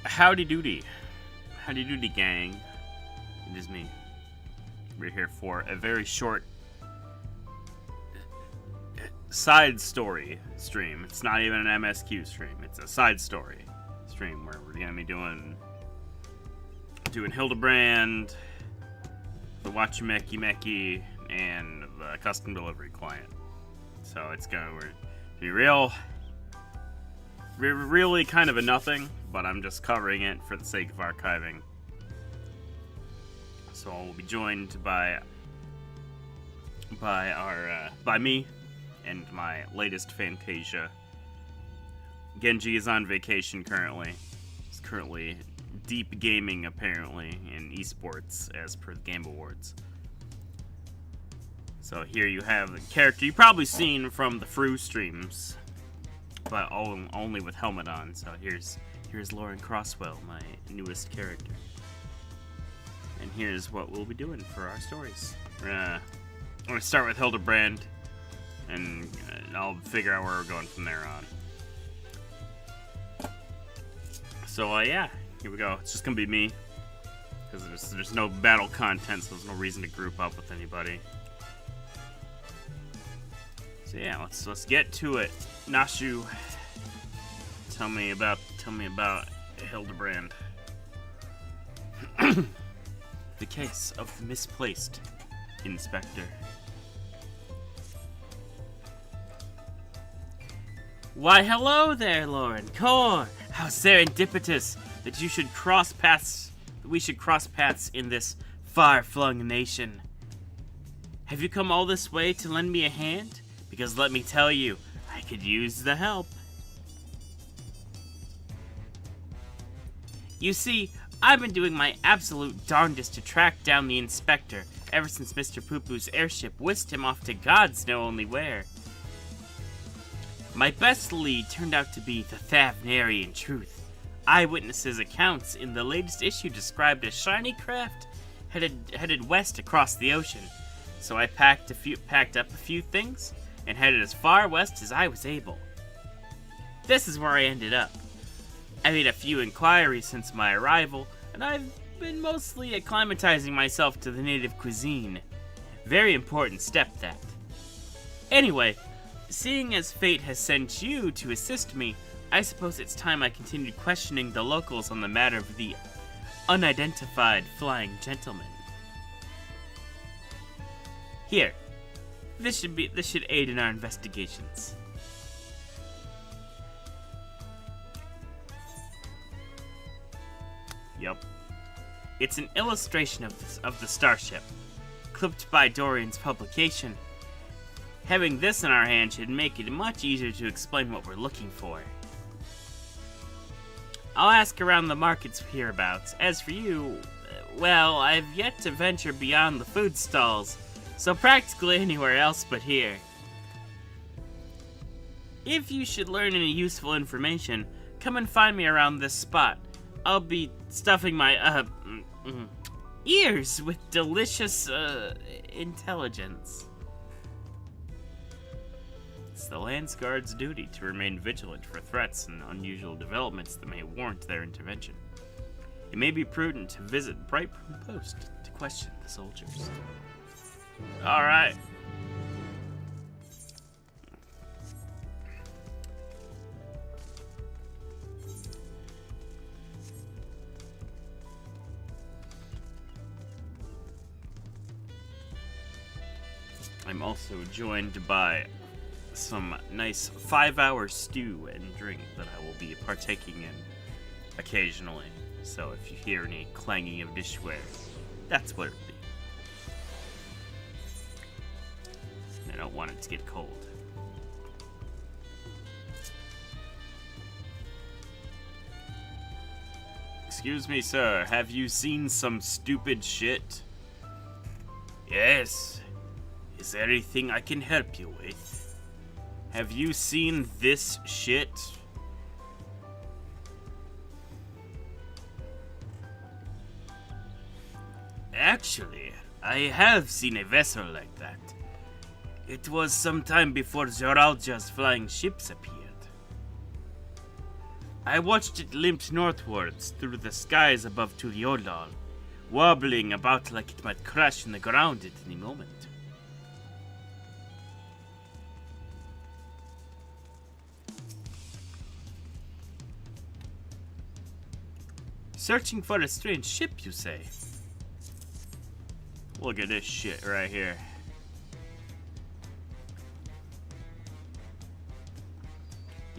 Howdy doody. Howdy doody, gang. It is me. We're here for a very short side story stream. It's not even an MSQ stream. It's a side story stream where we're gonna be doing Hildebrand, the Wachimeki Meki, and the custom delivery client. So it's gonna be really kind of a nothing, but I'm just covering it for the sake of archiving. So we'll be joined by me and my latest Fantasia. Genji is on vacation currently. He's currently deep gaming, apparently, in esports, as per the Game Awards. So here you have the character you've probably seen from the Fru streams, but only with helmet on. So here's Lauren Crosswell, my newest character. And here's what we'll be doing for our stories. I'm gonna start with Hildebrand, and I'll figure out where we're going from there on. So yeah, here we go. It's just gonna be me, because there's no battle content, so there's no reason to group up with anybody. So yeah, let's get to it. Nashu, tell me about Hildebrand. The case of the misplaced inspector. Why, hello there, Lauren. Core, how serendipitous that we should cross paths in this far-flung nation. Have you come all this way to lend me a hand? Because let me tell you, I could use the help. You see, I've been doing my absolute darndest to track down the inspector ever since Mr. Poo-Poo's airship whisked him off to God's know only where. My best lead turned out to be the Thavnarian truth. Eyewitnesses' accounts in the latest issue described a shiny craft headed west across the ocean. So I packed up a few things and headed as far west as I was able. This is where I ended up. I made a few inquiries since my arrival, and I've been mostly acclimatizing myself to the native cuisine. Very important step, that. Anyway, seeing as fate has sent you to assist me, I suppose it's time I continued questioning the locals on the matter of the unidentified flying gentleman. Here, this should aid in our investigations. Yup. It's an illustration of the starship, clipped by Dorian's publication. Having this in our hand should make it much easier to explain what we're looking for. I'll ask around the markets hereabouts. As for you, well, I've yet to venture beyond the food stalls, so practically anywhere else but here. If you should learn any useful information, come and find me around this spot. I'll be stuffing my, ears with delicious, intelligence. It's the Landsguard's duty to remain vigilant for threats and unusual developments that may warrant their intervention. It may be prudent to visit Brightburn Post to question the soldiers. Alright. I'm also joined by some nice 5-hour stew and drink that I will be partaking in occasionally. So if you hear any clanging of dishware, that's what it'll be. I don't want it to get cold. Excuse me, sir. Have you seen some stupid shit? Yes. Is there anything I can help you with? Have you seen this shit? Actually, I have seen a vessel like that. It was some time before Zoralja's flying ships appeared. I watched it limp northwards through the skies above Tuliodal, wobbling about like it might crash in the ground at any moment. Searching for a strange ship, you say? Look at this shit right here.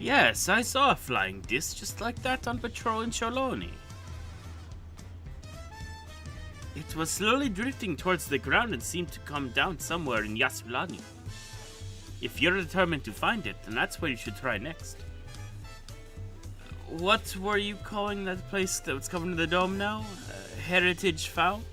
Yes, I saw a flying disc just like that on patrol in Sholoni. It was slowly drifting towards the ground and seemed to come down somewhere in Yasulani. If you're determined to find it, then that's where you should try next. What were you calling that place that was covered in the dome now? Heritage Fount?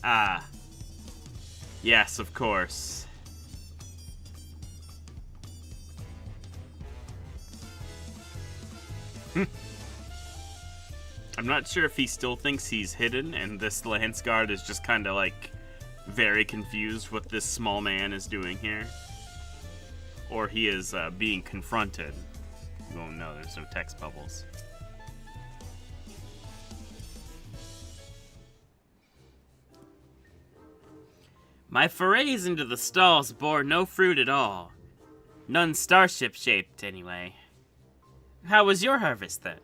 Ah. Yes, of course. I'm not sure if he still thinks he's hidden and this Lance Guard is just kind of like very confused what this small man is doing here. Or he is being confronted. Oh no, there's no text bubbles. My forays into the stalls bore no fruit at all. None starship-shaped, anyway. How was your harvest, then?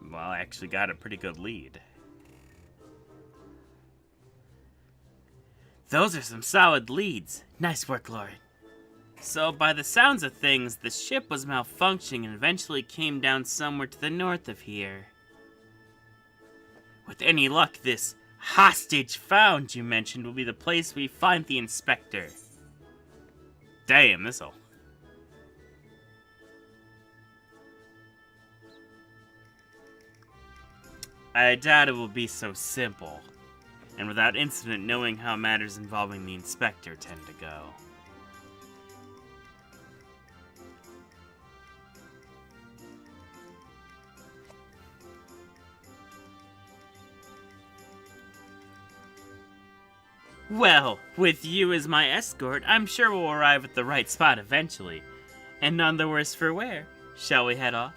Well, I actually got a pretty good lead. Those are some solid leads. Nice work, Lauren. So, by the sounds of things, the ship was malfunctioning and eventually came down somewhere to the north of here. With any luck, this hostage found you mentioned will be the place we find the inspector. Damn, this'll... I doubt it will be so simple, and without incident knowing how matters involving the inspector tend to go. Well, with you as my escort, I'm sure we'll arrive at the right spot eventually. And none the worse for wear. Shall we head off?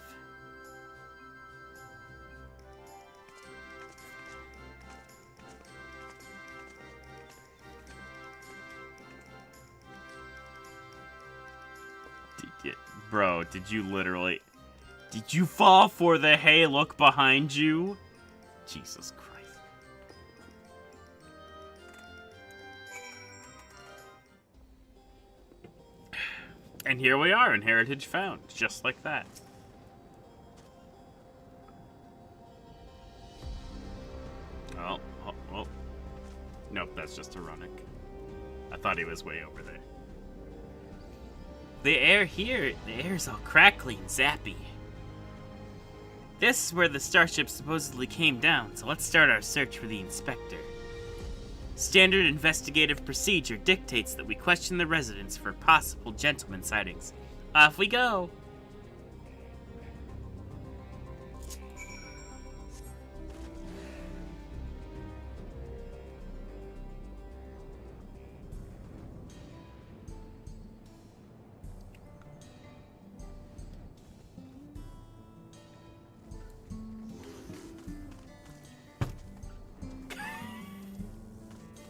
Bro, did you literally... Did you fall for the hey, look behind you? Jesus Christ. And here we are in Heritage Found, just like that. Oh. Nope, that's just a Runic. I thought he was way over there. The air here, the air's all crackly and zappy. This is where the starship supposedly came down, so let's start our search for the inspector. Standard investigative procedure dictates that we question the residents for possible gentleman sightings. Off we go!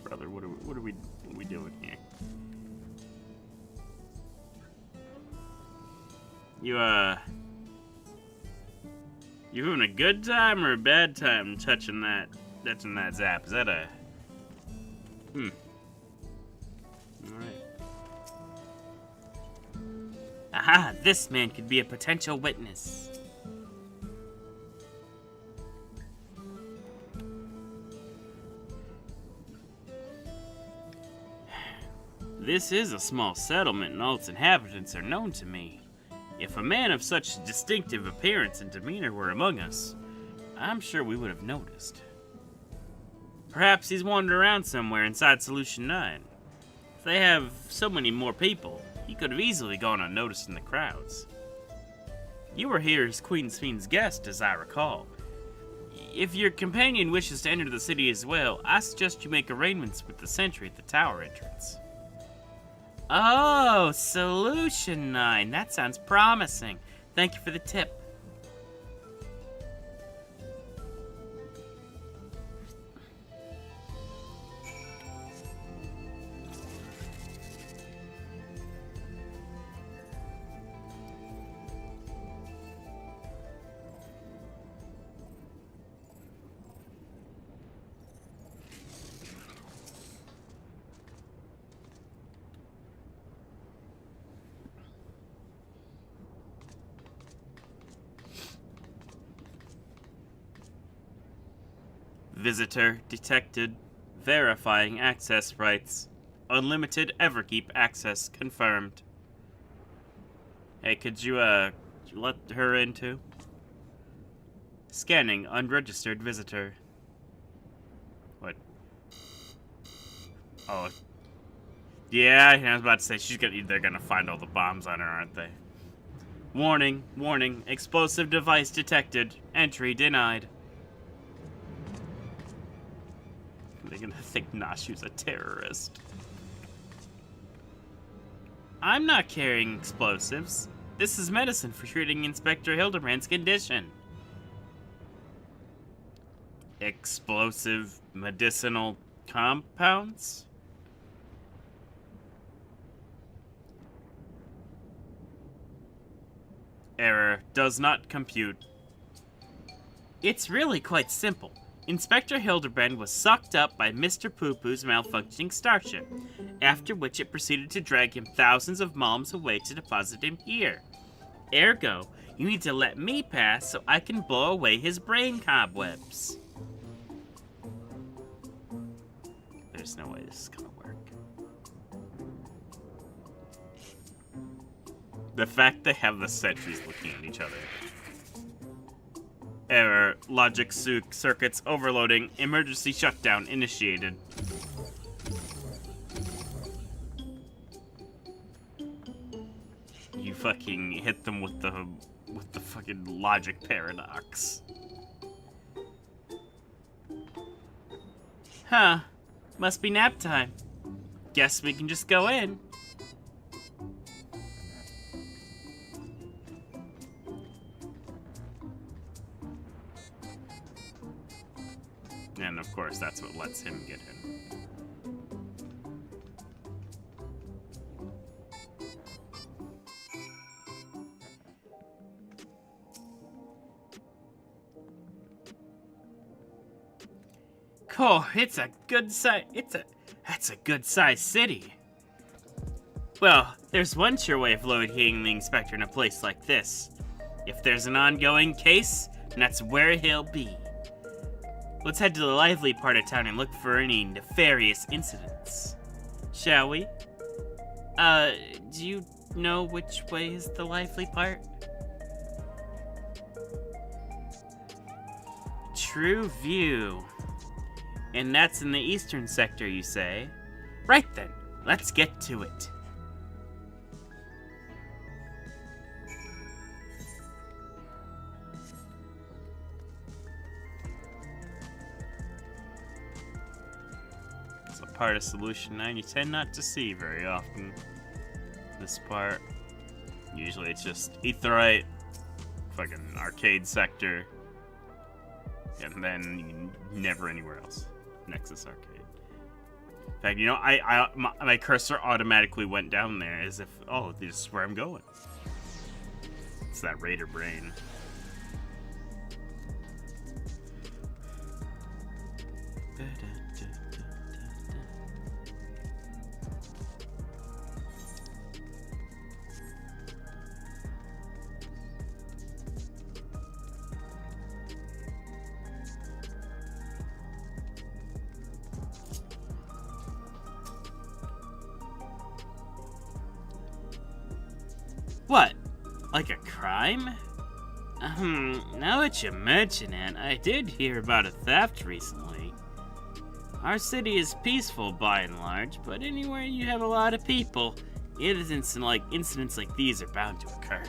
Brother, what are we doing here? You having a good time or a bad time touching that zap? Is that a... Alright. Aha, this man could be a potential witness. This is a small settlement and all its inhabitants are known to me. If a man of such distinctive appearance and demeanor were among us, I'm sure we would have noticed. Perhaps he's wandered around somewhere inside Solution 9. If they have so many more people, he could have easily gone unnoticed in the crowds. You were here as Queen's Fiend's guest, as I recall. If your companion wishes to enter the city as well, I suggest you make arrangements with the sentry at the tower entrance. Oh, Solution 9. That sounds promising. Thank you for the tip. Visitor detected. Verifying access rights. Unlimited Everkeep access confirmed. Hey, could you let her in too? Scanning unregistered visitor. What? Oh. Yeah, I was about to say they're gonna find all the bombs on her, aren't they? Warning, warning, explosive device detected. Entry denied. They're gonna think Nashu's a terrorist. I'm not carrying explosives. This is medicine for treating Inspector Hildebrand's condition. Explosive medicinal compounds? Error. Does not compute. It's really quite simple. Inspector Hildebrand was sucked up by Mr. Poo-Poo's malfunctioning starship, after which it proceeded to drag him thousands of miles away to deposit him here. Ergo, you need to let me pass so I can blow away his brain cobwebs. There's no way this is gonna work. The fact they have the sentries looking at each other. Error. Logic circuits overloading. Emergency shutdown initiated. You fucking hit them with the fucking logic paradox. Huh. Must be nap time. Guess we can just go in. And of course, that's what lets him get in. Cool, it's a good size. That's a good sized city. Well, there's one sure way of locating the inspector in a place like this. If there's an ongoing case, that's where he'll be. Let's head to the lively part of town and look for any nefarious incidents. Shall we? Do you know which way is the lively part? True View. And that's in the eastern sector, you say? Right then, let's get to it. Part of Solution 9 you tend not to see very often. This part, usually it's just Aetherite, fucking arcade sector, and then never anywhere else. Nexus Arcade. In fact, you know, my cursor automatically went down there as if, oh, this is where I'm going. It's that Raider brain. What? Like a crime? Now that you mention it, I did hear about a theft recently. Our city is peaceful by and large, but anywhere you have a lot of people, incidents like these are bound to occur.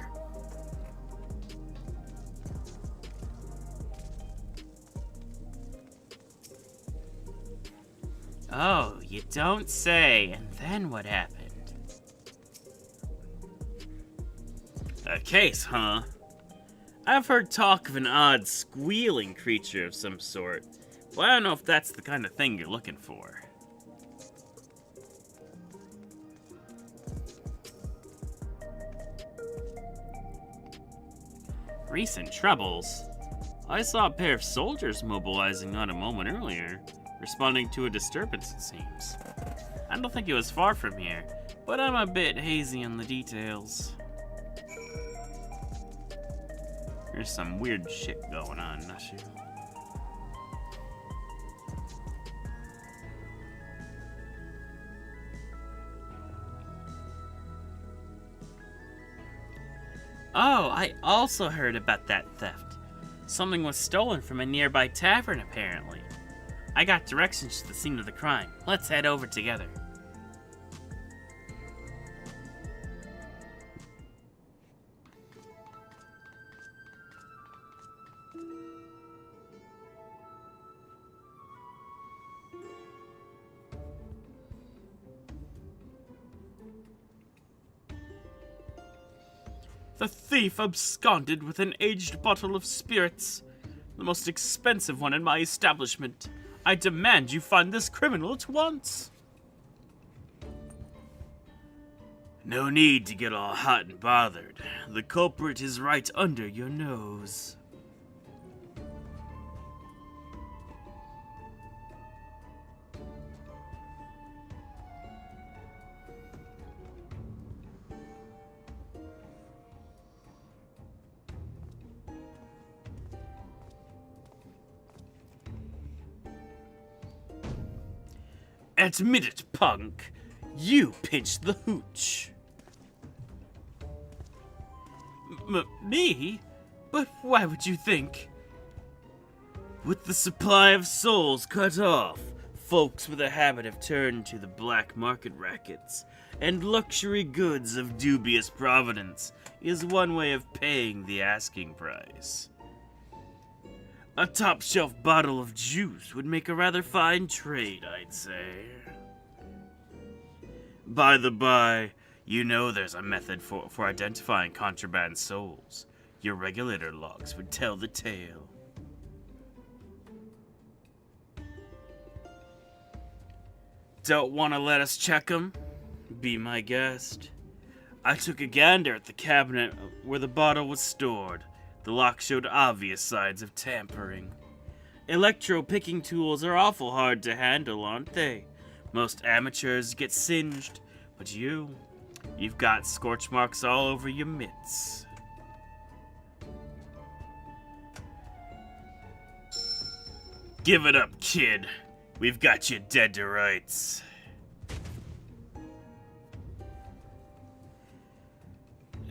Oh, you don't say. And then what happened? A case, huh? I've heard talk of an odd squealing creature of some sort. Well, I don't know if that's the kind of thing you're looking for. Recent troubles? I saw a pair of soldiers mobilizing not a moment earlier, responding to a disturbance, it seems. I don't think it was far from here, but I'm a bit hazy on the details. There's some weird shit going on, Nashu. Oh, I also heard about that theft. Something was stolen from a nearby tavern, apparently. I got directions to the scene of the crime. Let's head over together. The thief absconded with an aged bottle of spirits, the most expensive one in my establishment. I demand you find this criminal at once. No need to get all hot and bothered. The culprit is right under your nose. Admit it, punk. You pinched the hooch. Me? But why would you think? With the supply of souls cut off, folks with a habit have turned to the black market rackets, and luxury goods of dubious provenance is one way of paying the asking price. A top-shelf bottle of juice would make a rather fine trade, I'd say. By the by, you know there's a method for identifying contraband souls. Your regulator logs would tell the tale. Don't want to let us check them? Be my guest. I took a gander at the cabinet where the bottle was stored. The lock showed obvious signs of tampering. Electro-picking tools are awful hard to handle, aren't they? Most amateurs get singed, but you've got scorch marks all over your mitts. Give it up, kid. We've got you dead to rights.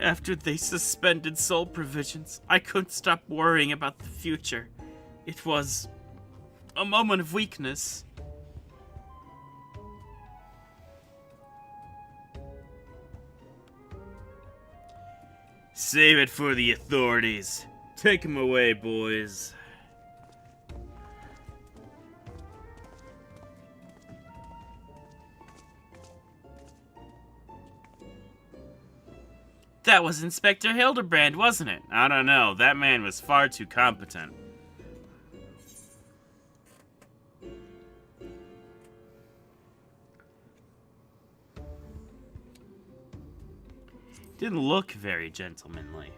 After they suspended soul provisions, I couldn't stop worrying about the future. It was a moment of weakness. Save it for the authorities. Take him away, boys. That was Inspector Hildebrand, wasn't it? I don't know. That man was far too competent. Didn't look very gentlemanly.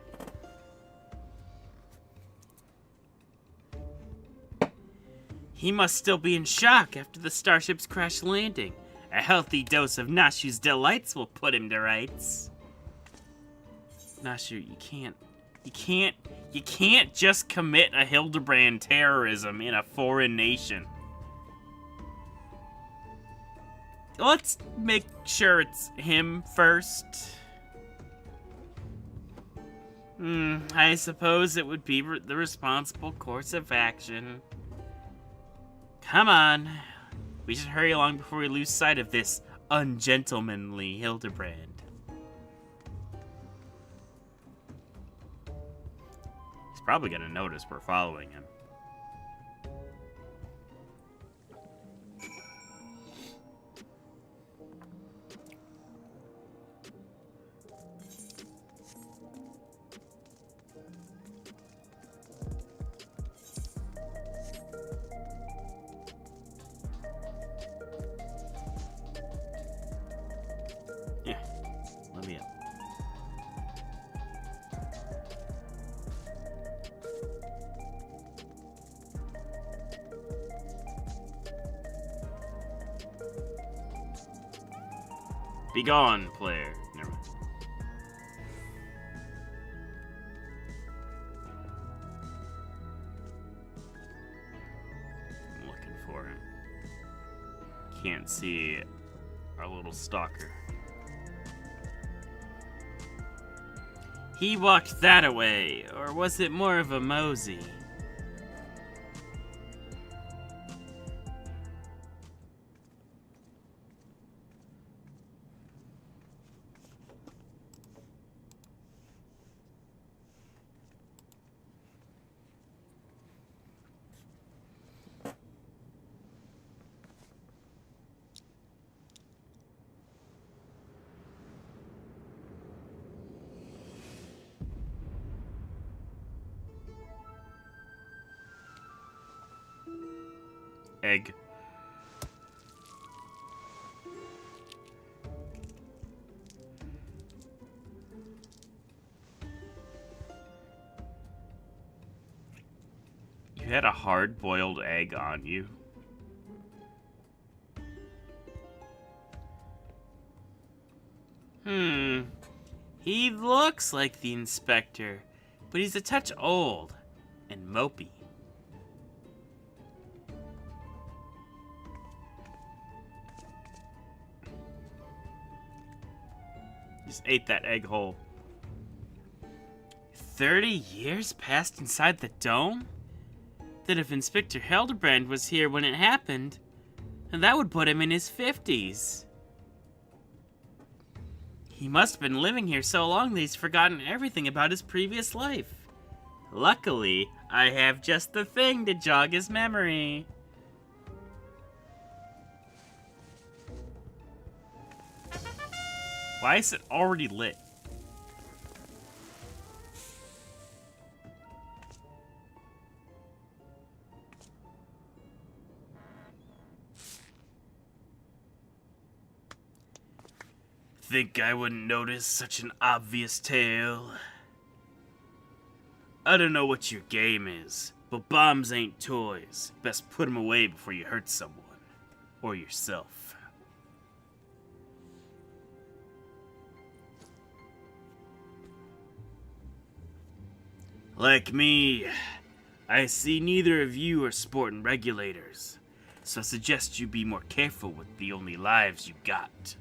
He must still be in shock after the starship's crash landing. A healthy dose of Nashu's delights will put him to rights. Nashu, you can't just commit a Hildebrand terrorism in a foreign nation. Let's make sure it's him first. I suppose it would be the responsible course of action. Come on. We should hurry along before we lose sight of this ungentlemanly Hildebrand. He's probably gonna notice we're following him. Yeah, let me in. Be gone, player. Never mind. I'm looking for him. Can't see our little stalker. He walked that away, or was it more of a mosey? Egg. You had a hard-boiled egg on you? He looks like the inspector, but he's a touch old and mopey. Just ate that egg whole. 30 years passed inside the dome? Then if Inspector Hildebrand was here when it happened, then that would put him in his 50s. He must have been living here so long that he's forgotten everything about his previous life. Luckily, I have just the thing to jog his memory. Why is it already lit? Think I wouldn't notice such an obvious tale? I don't know what your game is, but bombs ain't toys. Best put them away before you hurt someone. Or yourself. Like me, I see neither of you are sporting regulators, so I suggest you be more careful with the only lives you got.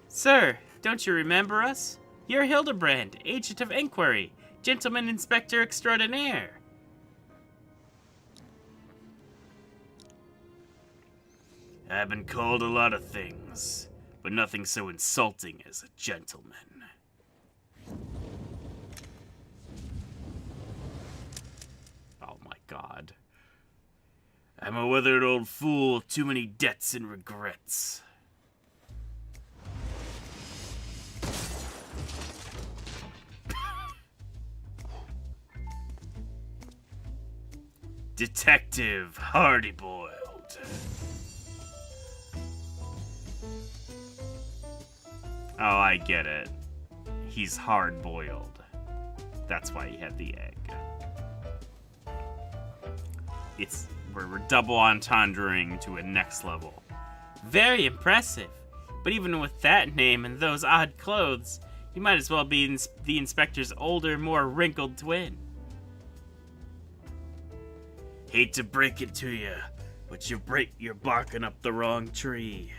Sir, don't you remember us? You're Hildebrand, Agent of Inquiry, Gentleman Inspector Extraordinaire. I've been called a lot of things, but nothing so insulting as a gentleman. Oh my god. I'm a withered old fool, too many debts and regrets. Detective Hardy-boiled. Oh, I get it. He's hard-boiled. That's why he had the egg. We're double entendreing to a next level. Very impressive. But even with that name and those odd clothes, you might as well be the inspector's older, more wrinkled twin. Hate to break it to you, but you're barking up the wrong tree.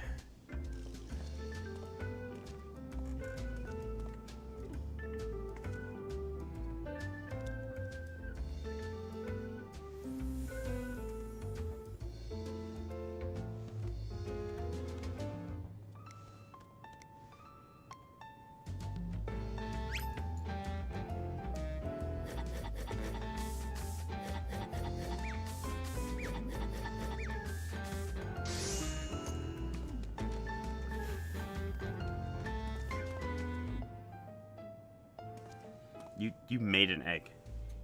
You made an egg.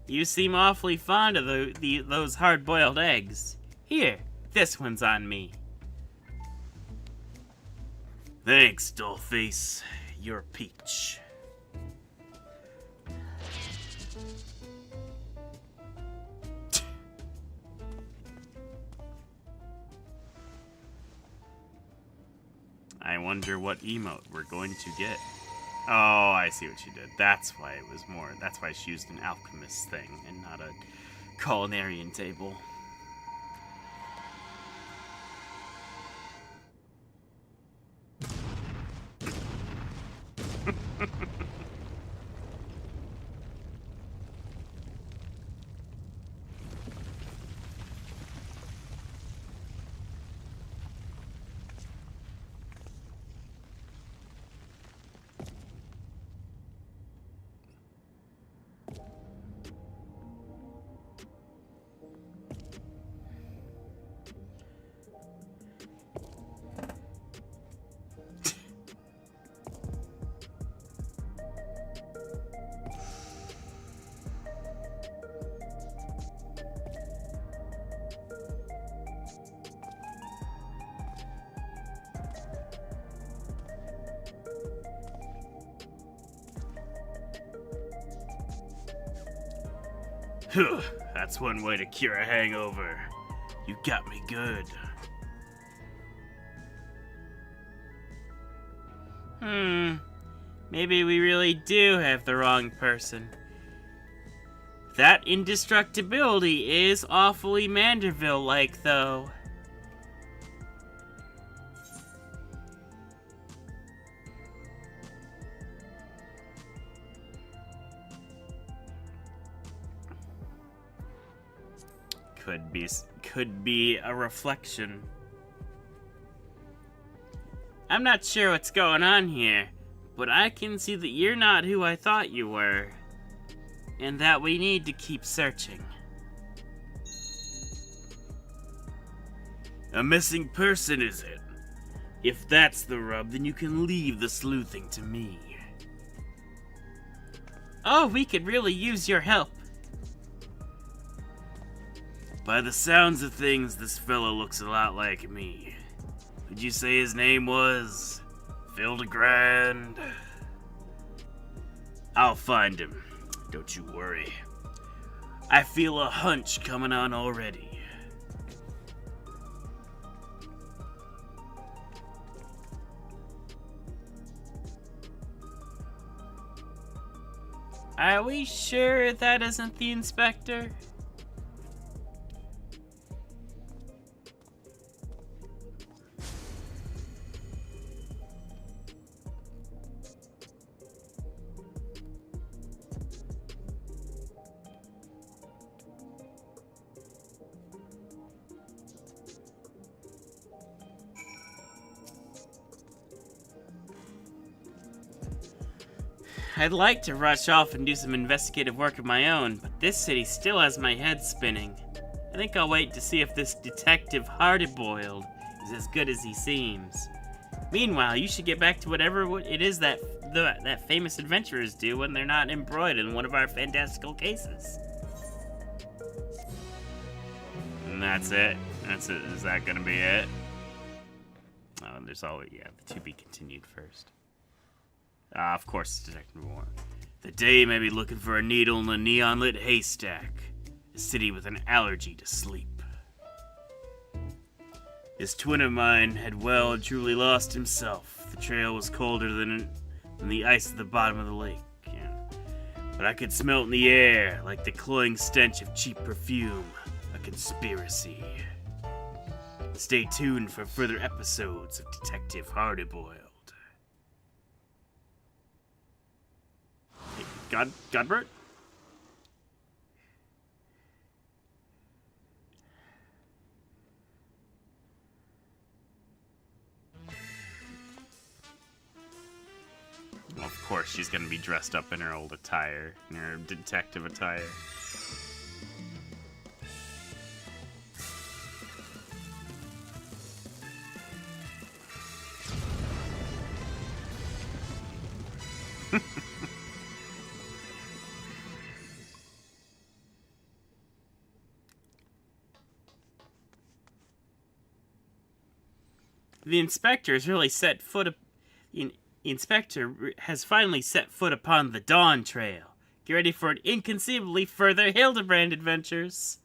You seem awfully fond of those hard-boiled eggs. Here, this one's on me. Thanks, Dollface. You're a peach. I wonder what emote we're going to get. Oh, I see what she did. That's why it was more. That's why she used an alchemist thing and not a culinarian table. That's one way to cure a hangover. You got me good. Maybe we really do have the wrong person. That indestructibility is awfully Manderville-like, though. Could be a reflection. I'm not sure what's going on here, but I can see that you're not who I thought you were, and that we need to keep searching. A missing person, is it? If that's the rub, then you can leave the sleuthing to me. Oh, we could really use your help. By the sounds of things, this fellow looks a lot like me. Would you say his name was Hildegrand? I'll find him. Don't you worry. I feel a hunch coming on already. Are we sure that isn't the inspector? I'd like to rush off and do some investigative work of my own, but this city still has my head spinning. I think I'll wait to see if this detective Hard-Boiled is as good as he seems. Meanwhile, you should get back to whatever it is that famous adventurers do when they're not embroiled in one of our fantastical cases. And that's it? That's it? Is that gonna be it? Oh, there's always, yeah, the to be continued first. Of course, Detective Warren. The day may be looking for a needle in a neon-lit haystack. A city with an allergy to sleep. This twin of mine had well and truly lost himself. The trail was colder than the ice at the bottom of the lake. Yeah. But I could smell it in the air, like the cloying stench of cheap perfume. A conspiracy. Stay tuned for further episodes of Detective Hard-Boiled. Godbert? Well, of course, she's gonna be dressed up in her old attire, in her detective attire. The inspector has really set foot. The inspector has finally set foot upon the Dawntrail. Get ready for an inconceivably further Hildebrand adventures.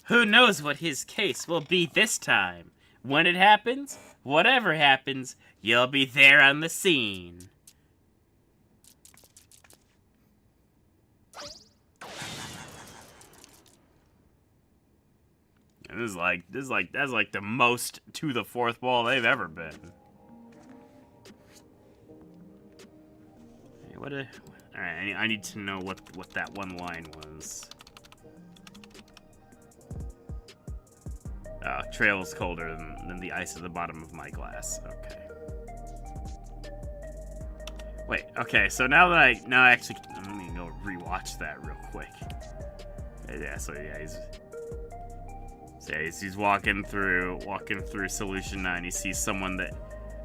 Who knows what his case will be this time? When it happens, whatever happens, you'll be there on the scene. And that's like the most to the fourth wall they've ever been. Hey, alright, I need to know what that one line was. Trail is colder than the ice at the bottom of my glass. Okay. Wait, okay, so now that let me go rewatch that real quick. Yeah, he's walking through Solution 9. He sees someone that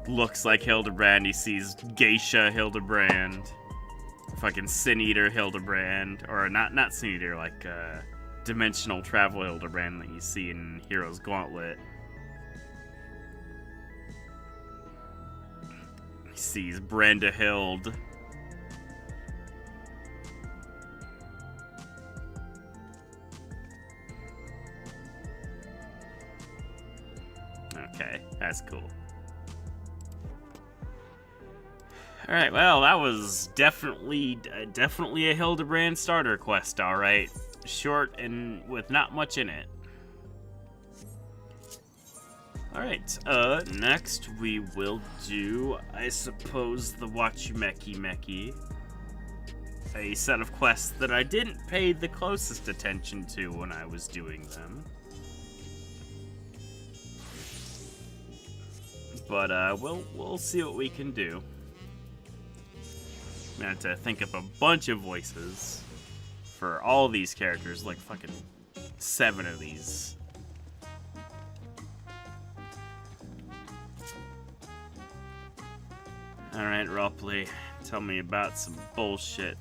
looks like Hildebrand. He sees Geisha Hildebrand. Fucking Sin Eater Hildebrand. Or not Sin Eater, like Dimensional Travel Hildebrand that you see in Hero's Gauntlet. He sees Brenda Hild. Okay, that's cool. Alright, well, that was definitely a Hildebrand starter quest, alright. Short and with not much in it. Alright, next we will do, I suppose, the Wachumeki Meki. A set of quests that I didn't pay the closest attention to when I was doing them. But, we'll see what we can do. I'm gonna have to think up a bunch of voices for all these characters, like fucking 7 of these. Alright, Ropley, tell me about some bullshit.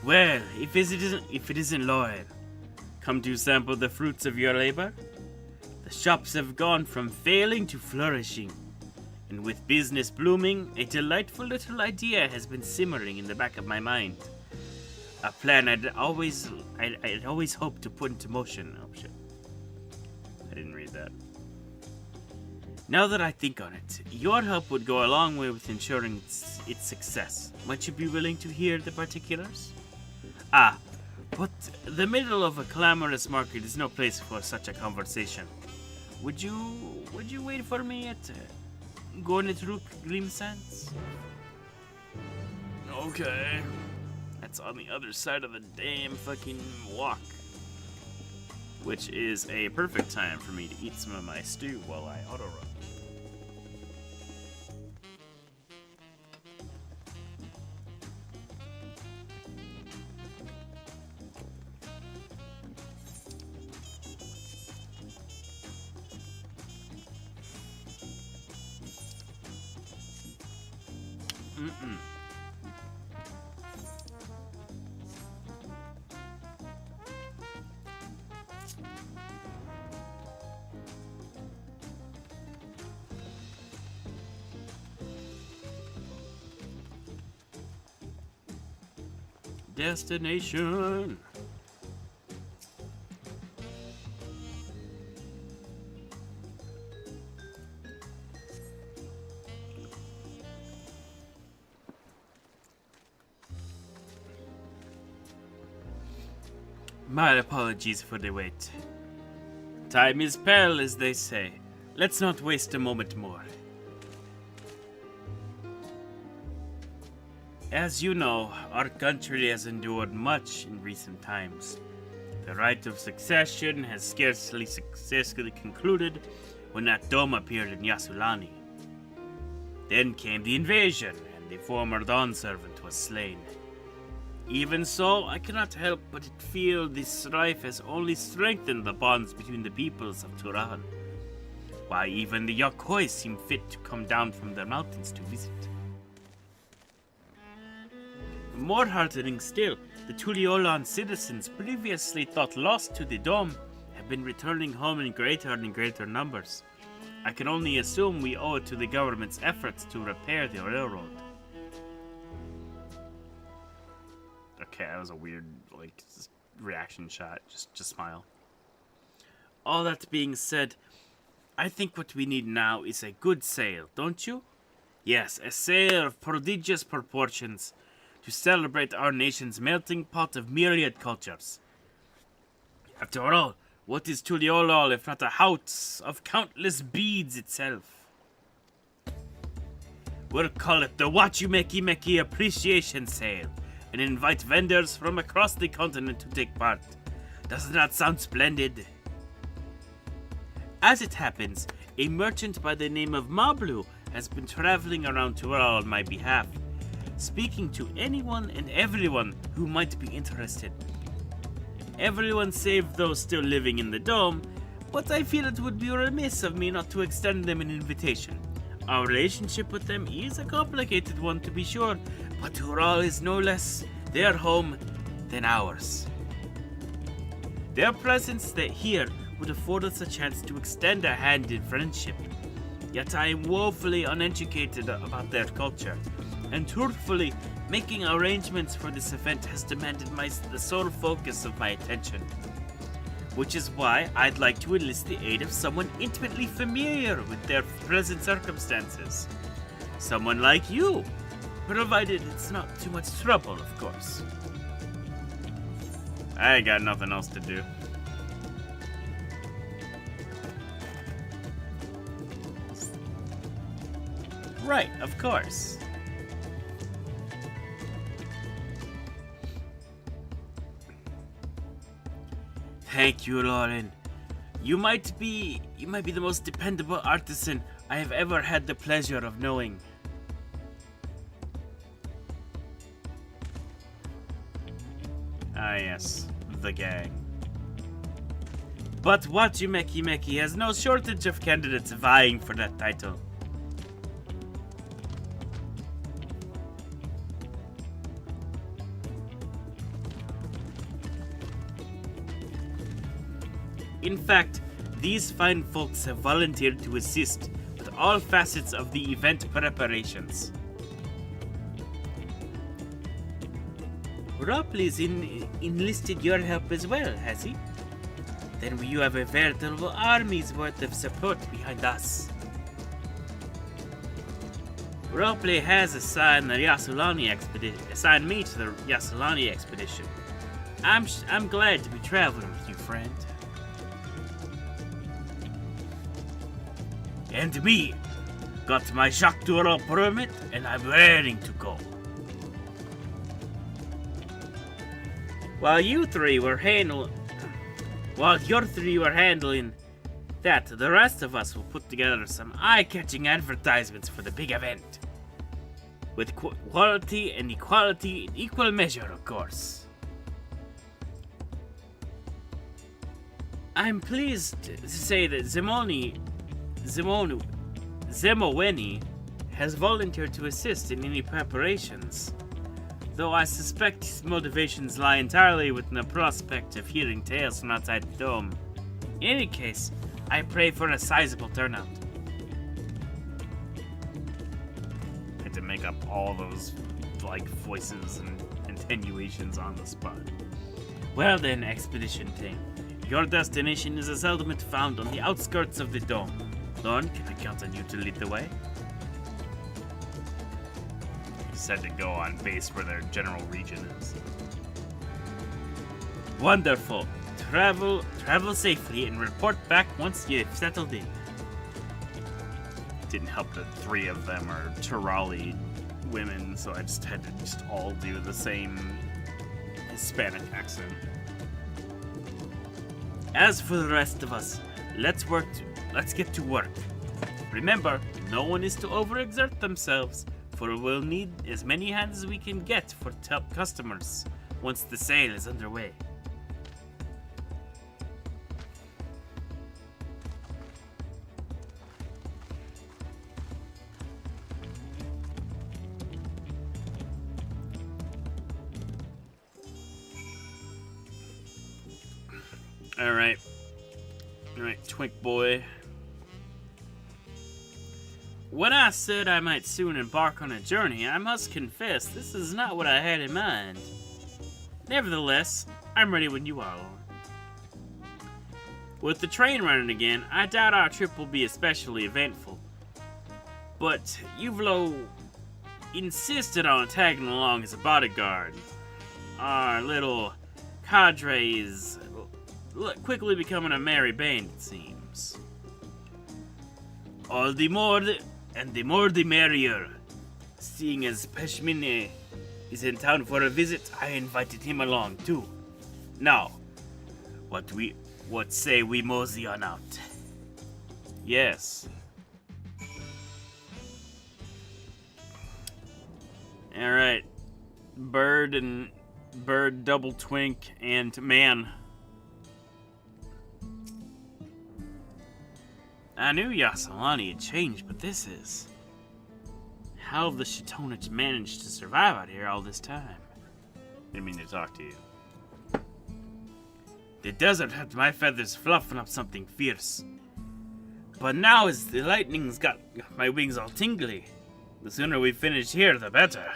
Well, if it isn't loyal, come to sample the fruits of your labor? The shops have gone from failing to flourishing. And with business blooming, a delightful little idea has been simmering in the back of my mind. A plan I'd always hoped to put into motion. Oh shit. I didn't read that. Now that I think on it, your help would go a long way with ensuring its success. Might you be willing to hear the particulars? But the middle of a clamorous market is no place for such a conversation. Would you wait for me at Gornitruk Grimsands? Okay. That's on the other side of the damn fucking walk. Which is a perfect time for me to eat some of my stew while I auto-run. Destination. My apologies for the wait. Time is pell, as they say. Let's not waste a moment more. As you know, our country has endured much in recent times. The right of succession has scarcely successfully concluded when that dome appeared in Yasulani. Then came the invasion, and the former Dawn servant was slain. Even so, I cannot help but feel this strife has only strengthened the bonds between the peoples of Turan. Why, even the Yokoi seem fit to come down from their mountains to visit. More heartening still, the Tuliolan citizens previously thought lost to the Dome have been returning home in greater and greater numbers. I can only assume we owe it to the government's efforts to repair the railroad. Okay, that was a weird, reaction shot. Just smile. All that being said, I think what we need now is a good sail, don't you? Yes, a sail of prodigious proportions to celebrate our nation's melting pot of myriad cultures. After all, what is Tuliolol if not a house of countless beads itself? We'll call it the Wachumeki Meki Appreciation Sale and invite vendors from across the continent to take part. Doesn't that sound splendid? As it happens, a merchant by the name of Mablu has been traveling around Tural on my behalf, speaking to anyone and everyone who might be interested. Everyone save those still living in the dome, but I feel it would be remiss of me not to extend them an invitation. Our relationship with them is a complicated one to be sure, but Tural is no less their home than ours. Their presence here would afford us a chance to extend a hand in friendship. Yet I am woefully uneducated about their culture, and truthfully, making arrangements for this event has demanded the sole focus of my attention. Which is why I'd like to enlist the aid of someone intimately familiar with their present circumstances. Someone like you, provided it's not too much trouble, of course. I ain't got nothing else to do. Right, of course. Thank you, Lauren. You might be the most dependable artisan I have ever had the pleasure of knowing. Ah yes, the gang. But Wachumeki Meki has no shortage of candidates vying for that title. In fact, these fine folks have volunteered to assist with all facets of the event preparations. Ropley's enlisted your help as well, has he? Then you have a veritable army's worth of support behind us. Ropley has assigned me to the Yasulani expedition. I'm glad to be traveling with you, friend. And me, got my Shaktura permit, and I'm ready to go. While your three were handling that, the rest of us will put together some eye-catching advertisements for the big event. With quality and equality in equal measure, of course. I'm pleased to say that Zemoweni has volunteered to assist in any preparations, though I suspect his motivations lie entirely within the prospect of hearing tales from outside the dome. In any case, I pray for a sizable turnout. I had to make up all those, voices and attenuations on the spot. Well then, expedition team, your destination is a settlement found on the outskirts of the dome. Lorne, can I count on you to lead the way? He said to go on base where their general region is. Wonderful. Travel safely and report back once you've settled in. Didn't help that 3 of them are Turali women, so I just had to all do the same Hispanic accent. As for the rest of us, let's get to work. Remember, no one is to overexert themselves, for we'll need as many hands as we can get for top customers once the sale is underway. Alright. Alright, Twink boy. When I said I might soon embark on a journey, I must confess this is not what I had in mind. Nevertheless, I'm ready when you are, Lord. With the train running again, I doubt our trip will be especially eventful. But Yuvlo insisted on tagging along as a bodyguard. Our little cadre is quickly becoming a merry band, it seems. All the more, the more the merrier. Seeing as Peshmine is in town for a visit, I invited him along too. Now, what say we mosey on out? Yes. Alright. Bird, Double Twink, and Man. I knew Yasalani had changed, but this is... How have the Shitonich managed to survive out here all this time? Didn't mean to talk to you. The desert had my feathers fluffing up something fierce. But now as the lightning's got my wings all tingly, the sooner we finish here, the better.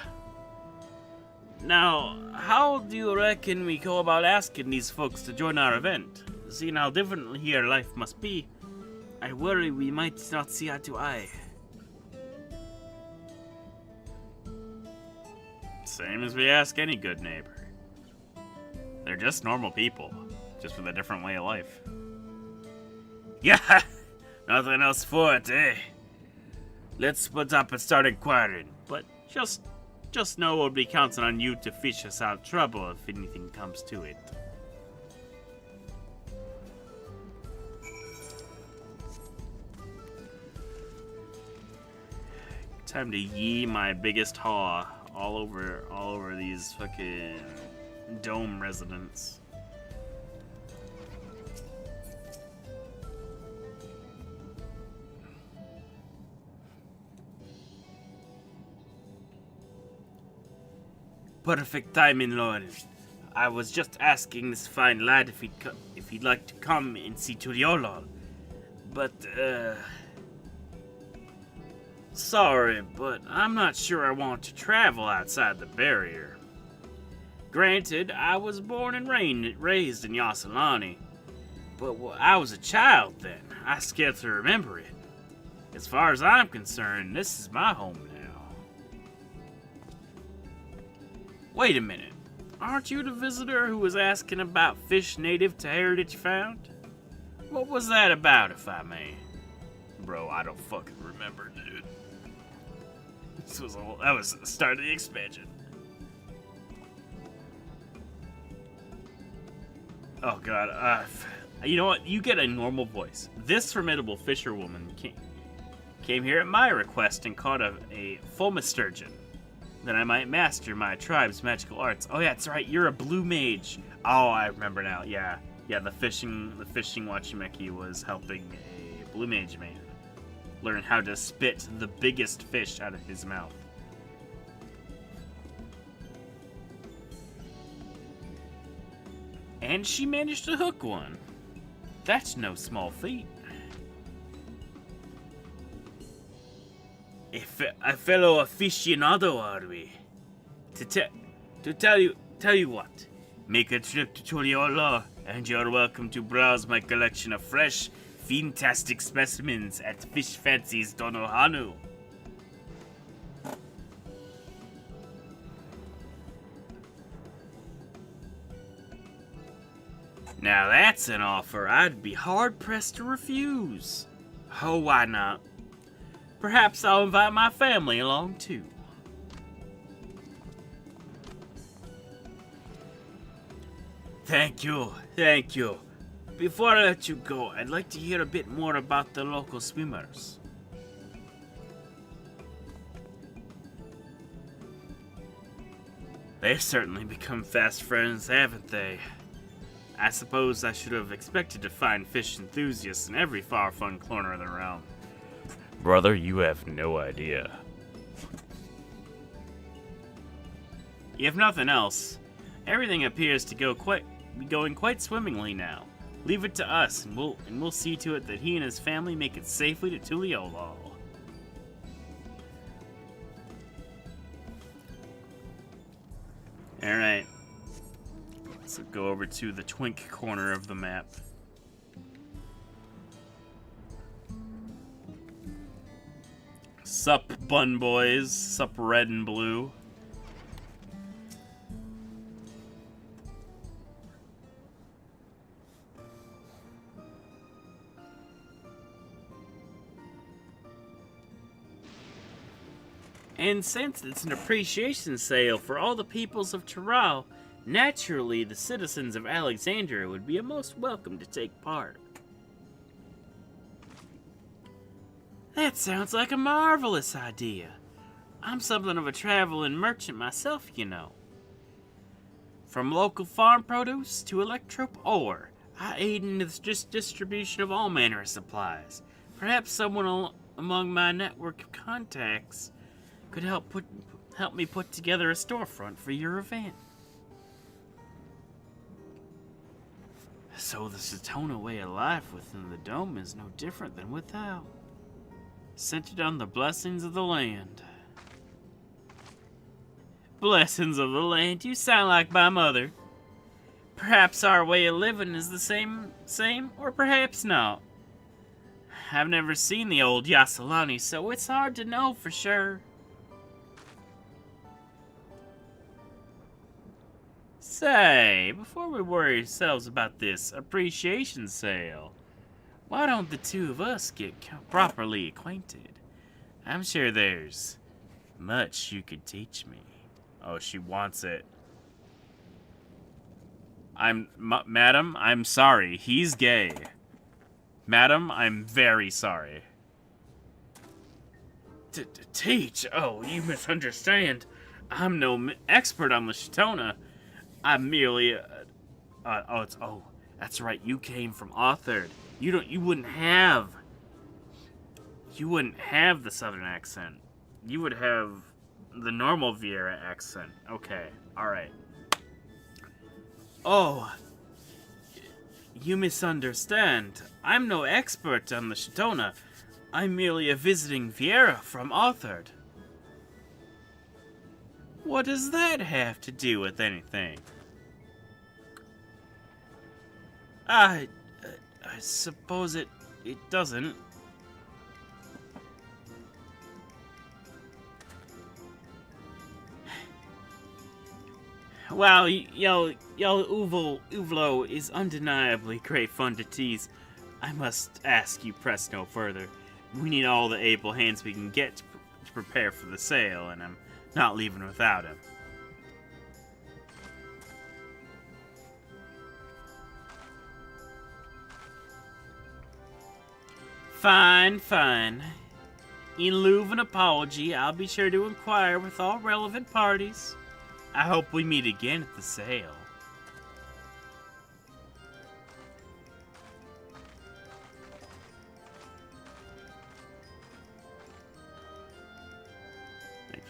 Now, how do you reckon we go about asking these folks to join our event? Seeing how different here life must be, I worry we might not see eye to eye. Same as we ask any good neighbor. They're just normal people, just with a different way of life. Yeah, nothing else for it, eh? Let's split up and start inquiring, but just know we'll be counting on you to fish us out trouble if anything comes to it. Time to yee my biggest haw all over these fucking dome residents. Perfect timing, Lord. I was just asking this fine lad if he'd like to come and see Turiolol. But, sorry, but I'm not sure I want to travel outside the barrier. Granted, I was born and raised in Yasalani, but I was a child then. I scarcely remember it. As far as I'm concerned, this is my home now. Wait a minute. Aren't you the visitor who was asking about fish native to Heritage Found? What was that about, if I may? Bro, I don't fucking remember, dude. That was the start of the expansion. Oh god, you know what? You get a normal voice. This formidable fisherwoman came here at my request and caught a fulmisturgeon, that I might master my tribe's magical arts. Oh yeah, that's right. You're a blue mage. Oh, I remember now. Yeah. The fishing Wachimeki was helping a blue mage man learn how to spit the biggest fish out of his mouth. And she managed to hook one. That's no small feat. A fellow aficionado, are we? To tell you what, make a trip to Turiolol, and you're welcome to browse my collection of fresh, fantastic specimens at Fish Fancy's Donohanu. Now that's an offer I'd be hard-pressed to refuse. Oh, why not? Perhaps I'll invite my family along too. Thank you. Before I let you go, I'd like to hear a bit more about the local swimmers. They've certainly become fast friends, haven't they? I suppose I should have expected to find fish enthusiasts in every far-flung corner of the realm. Brother, you have no idea. If nothing else, everything appears to be going quite swimmingly now. Leave it to us, and we'll see to it that he and his family make it safely to Tuliolo. Alright. Let's go over to the twink corner of the map. Sup, bun boys. Sup, red and blue. And since it's an appreciation sale for all the peoples of Tural, naturally the citizens of Alexandria would be most welcome to take part. That sounds like a marvelous idea. I'm something of a traveling merchant myself, you know. From local farm produce to electrope ore, I aid in the distribution of all manner of supplies. Perhaps someone among my network of contacts could help me put together a storefront for your event. So the Satona way of life within the dome is no different than without. Centered on the blessings of the land. Blessings of the land? You sound like my mother. Perhaps our way of living is the same, or perhaps not. I've never seen the old Yasalani, so it's hard to know for sure. Say, before we worry ourselves about this appreciation sale, why don't the two of us get properly acquainted? I'm sure there's much you could teach me. Oh, she wants it. Madam, I'm sorry. He's gay. Madam, I'm very sorry. Teach? Oh, you misunderstand. I'm no expert on the Shatona. I'm merely that's right. You came from Authard. You wouldn't have the southern accent. You would have the normal Vieira accent. Okay. All right. Oh, you misunderstand. I'm no expert on the Shatona. I'm merely a visiting Vieira from Authard. What does that have to do with anything? I suppose it doesn't. Wow, y'all Uvlo is undeniably great fun to tease. I must ask you press no further. We need all the able hands we can get to prepare for the sale, and I'm not leaving without him. Fine. In lieu of an apology, I'll be sure to inquire with all relevant parties. I hope we meet again at the sale.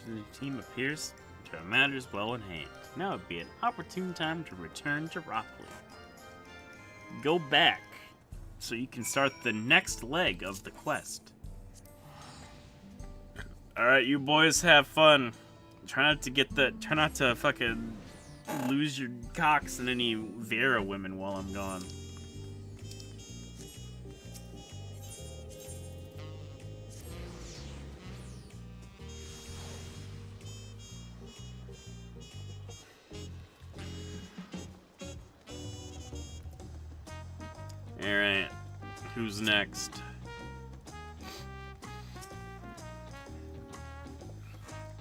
The team appears to have matters well in hand. Now would be an opportune time to return to Rockley. Go back so you can start the next leg of the quest. Alright, you boys have fun. Try not to fucking lose your cocks in any Vera women while I'm gone. Alright, who's next?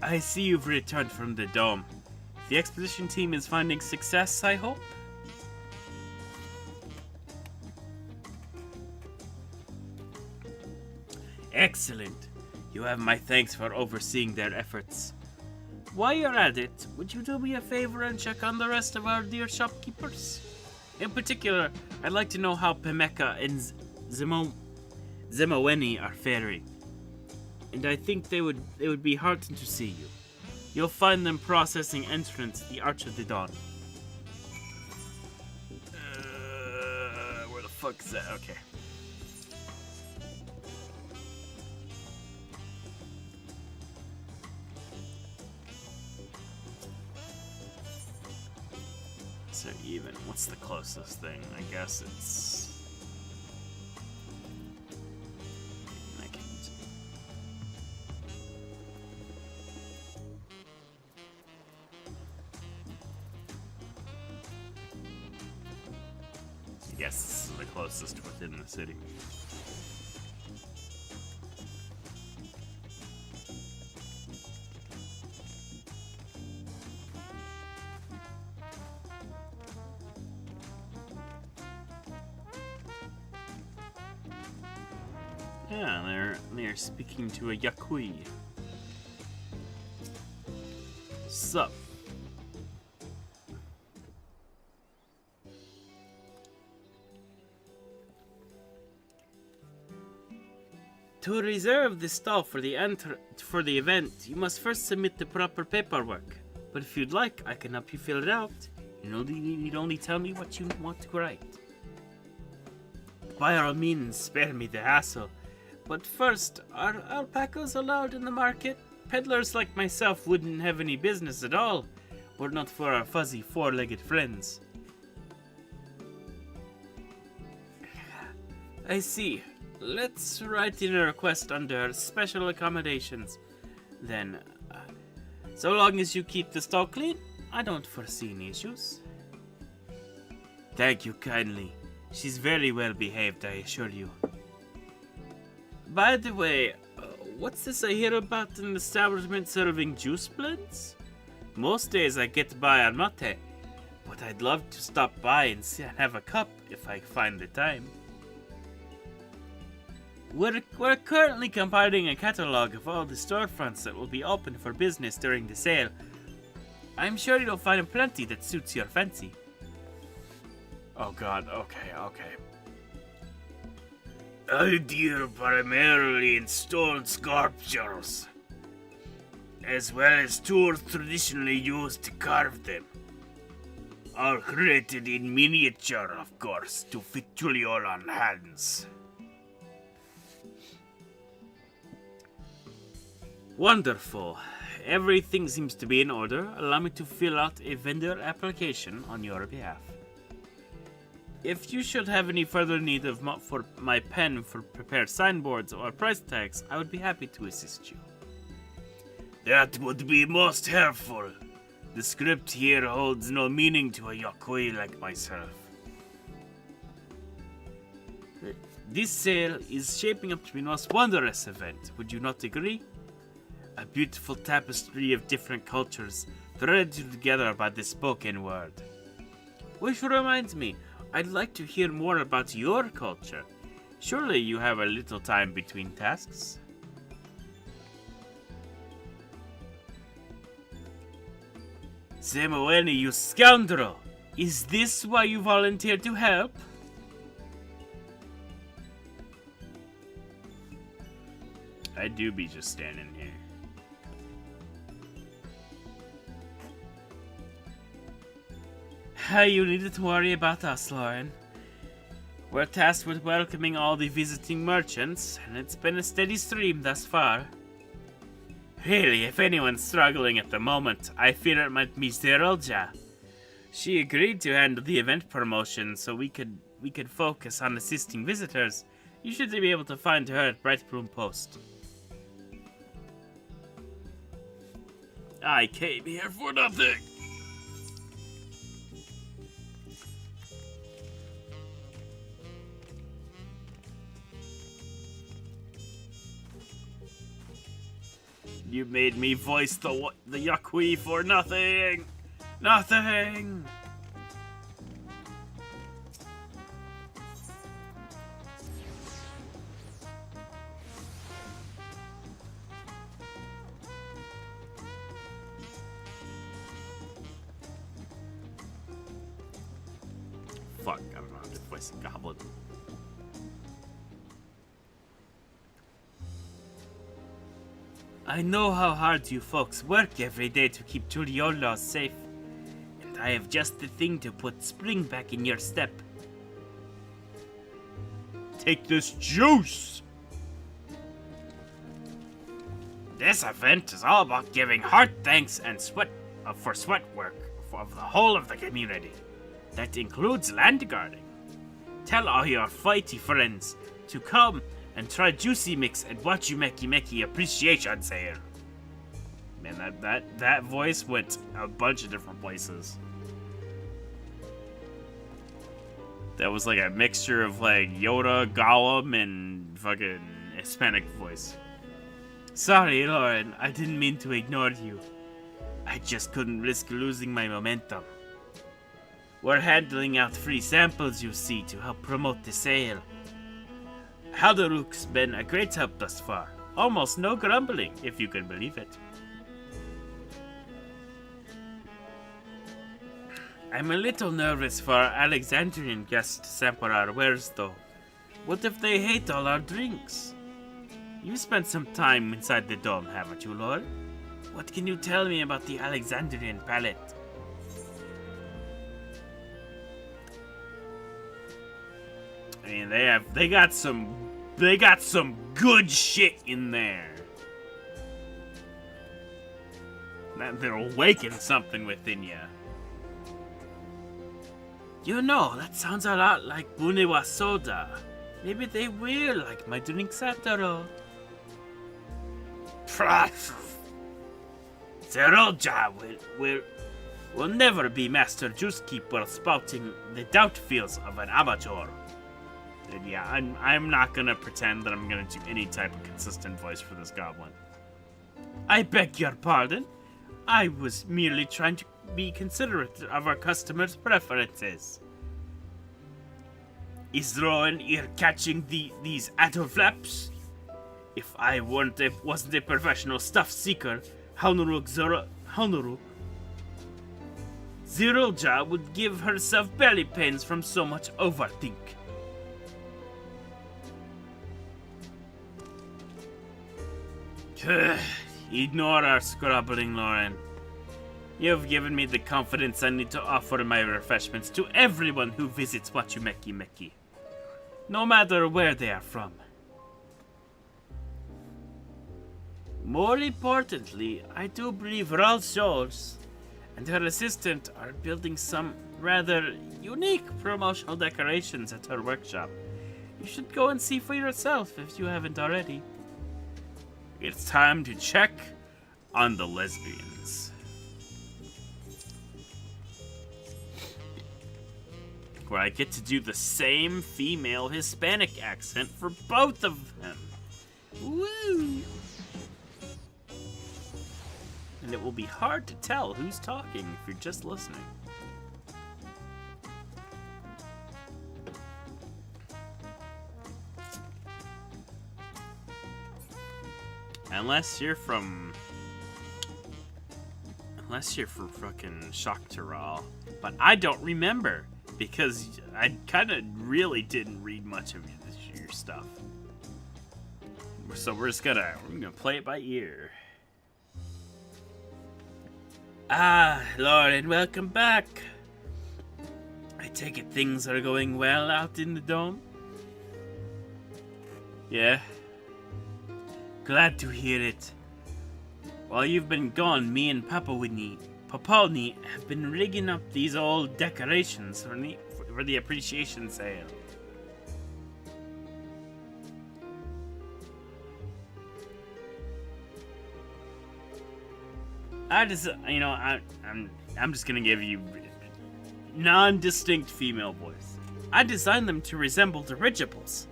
I see you've returned from the dome. The expedition team is finding success, I hope? Excellent. You have my thanks for overseeing their efforts. While you're at it, would you do me a favor and check on the rest of our dear shopkeepers? In particular, I'd like to know how Pemeka and Zemoweni are faring. And I think they would be heartened to see you. You'll find them processing entrance at the Arch of the Dawn. Where the fuck is that? Okay. So even, what's the closest thing? I guess it's... I guess this is the closest within the city. Yeah, they're speaking to a Yakui. Sup? To reserve the stall for the event, you must first submit the proper paperwork. But if you'd like, I can help you fill it out. You need only tell me what you want to write. By all means, spare me the hassle. But first, are alpacas allowed in the market? Peddlers like myself wouldn't have any business at all, were not for our fuzzy four-legged friends. I see. Let's write in a request under special accommodations. Then, so long as you keep the stall clean, I don't foresee any issues. Thank you kindly. She's very well behaved, I assure you. By the way, what's this I hear about an establishment serving juice blends? Most days I get by on mate, but I'd love to stop by and have a cup if I find the time. We're currently compiling a catalog of all the storefronts that will be open for business during the sale. I'm sure you'll find plenty that suits your fancy. Oh god, okay. I deal primarily in stone sculptures, as well as tools traditionally used to carve them. All created in miniature, of course, to fit Juliol on hands. Wonderful. Everything seems to be in order. Allow me to fill out a vendor application on your behalf. If you should have any further need of my pen for prepared signboards or price tags, I would be happy to assist you. That would be most helpful. The script here holds no meaning to a Yakui like myself. This sale is shaping up to be a most wondrous event, would you not agree? A beautiful tapestry of different cultures threaded together by the spoken word. Which reminds me, I'd like to hear more about your culture. Surely you have a little time between tasks? Samueli, you scoundrel! Is this why you volunteered to help? I do be just standing here. You needn't worry about us, Lauren. We're tasked with welcoming all the visiting merchants, and it's been a steady stream thus far. Really, if anyone's struggling at the moment, I fear it might be Zerolja. She agreed to handle the event promotion so we could focus on assisting visitors. You should be able to find her at Brightbloom Post. I came here for nothing. You made me voice the Yakui for nothing! Nothing! Fuck, I don't know how to voice a goblin. I know how hard you folks work every day to keep Juliolo safe, and I have just the thing to put spring back in your step. Take this juice! This event is all about giving heart thanks and sweat work of the whole of the community. That includes land guarding. Tell all your fighty friends to come and try Juicy Mix at Wachumeki Appreciation Sale. Man, that voice went a bunch of different places. That was like a mixture of like Yoda, Gollum, and fucking Hispanic voice. Sorry, Lauren, I didn't mean to ignore you. I just couldn't risk losing my momentum. We're handing out free samples, you see, to help promote the sale. Halderuk's been a great help thus far. Almost no grumbling, if you can believe it. I'm a little nervous for our Alexandrian guests to sample our wares, though. What if they hate all our drinks? You spent some time inside the dome, haven't you, Lord? What can you tell me about the Alexandrian palate? I mean, they got some good shit in there. That'll awaken something within you. You know, that sounds a lot like Bunewa soda. Maybe they will like my drinks after all. Zeroja will never be Master Juice Keeper spouting the doubt feels of an amateur. And yeah, I'm not gonna pretend that I'm gonna do any type of consistent voice for this goblin. I beg your pardon. I was merely trying to be considerate of our customers' preferences. Is Rowan ear catching these atoflaps? If I wasn't a professional stuff seeker, Zirulja would give herself belly pains from so much overthink. Ignore our scrubbling, Lauren. You've given me the confidence I need to offer my refreshments to everyone who visits Wachumeki, no matter where they are from. More importantly, I do believe Raul Scholes and her assistant are building some rather unique promotional decorations at her workshop. You should go and see for yourself if you haven't already. It's time to check on the lesbians. Where I get to do the same female Hispanic accent for both of them. Woo! And it will be hard to tell who's talking if you're just listening. Unless you're from fucking Shaktaral. But I don't remember, because I kind of really didn't read much of your stuff. So we're gonna play it by ear. Ah, Lauren, welcome back. I take it things are going well out in the dome? Yeah? Glad to hear it. While you've been gone, me and Papalni have been rigging up these old decorations for the appreciation sale. I'm just gonna give you non-distinct female voice. I designed them to resemble dirigibles,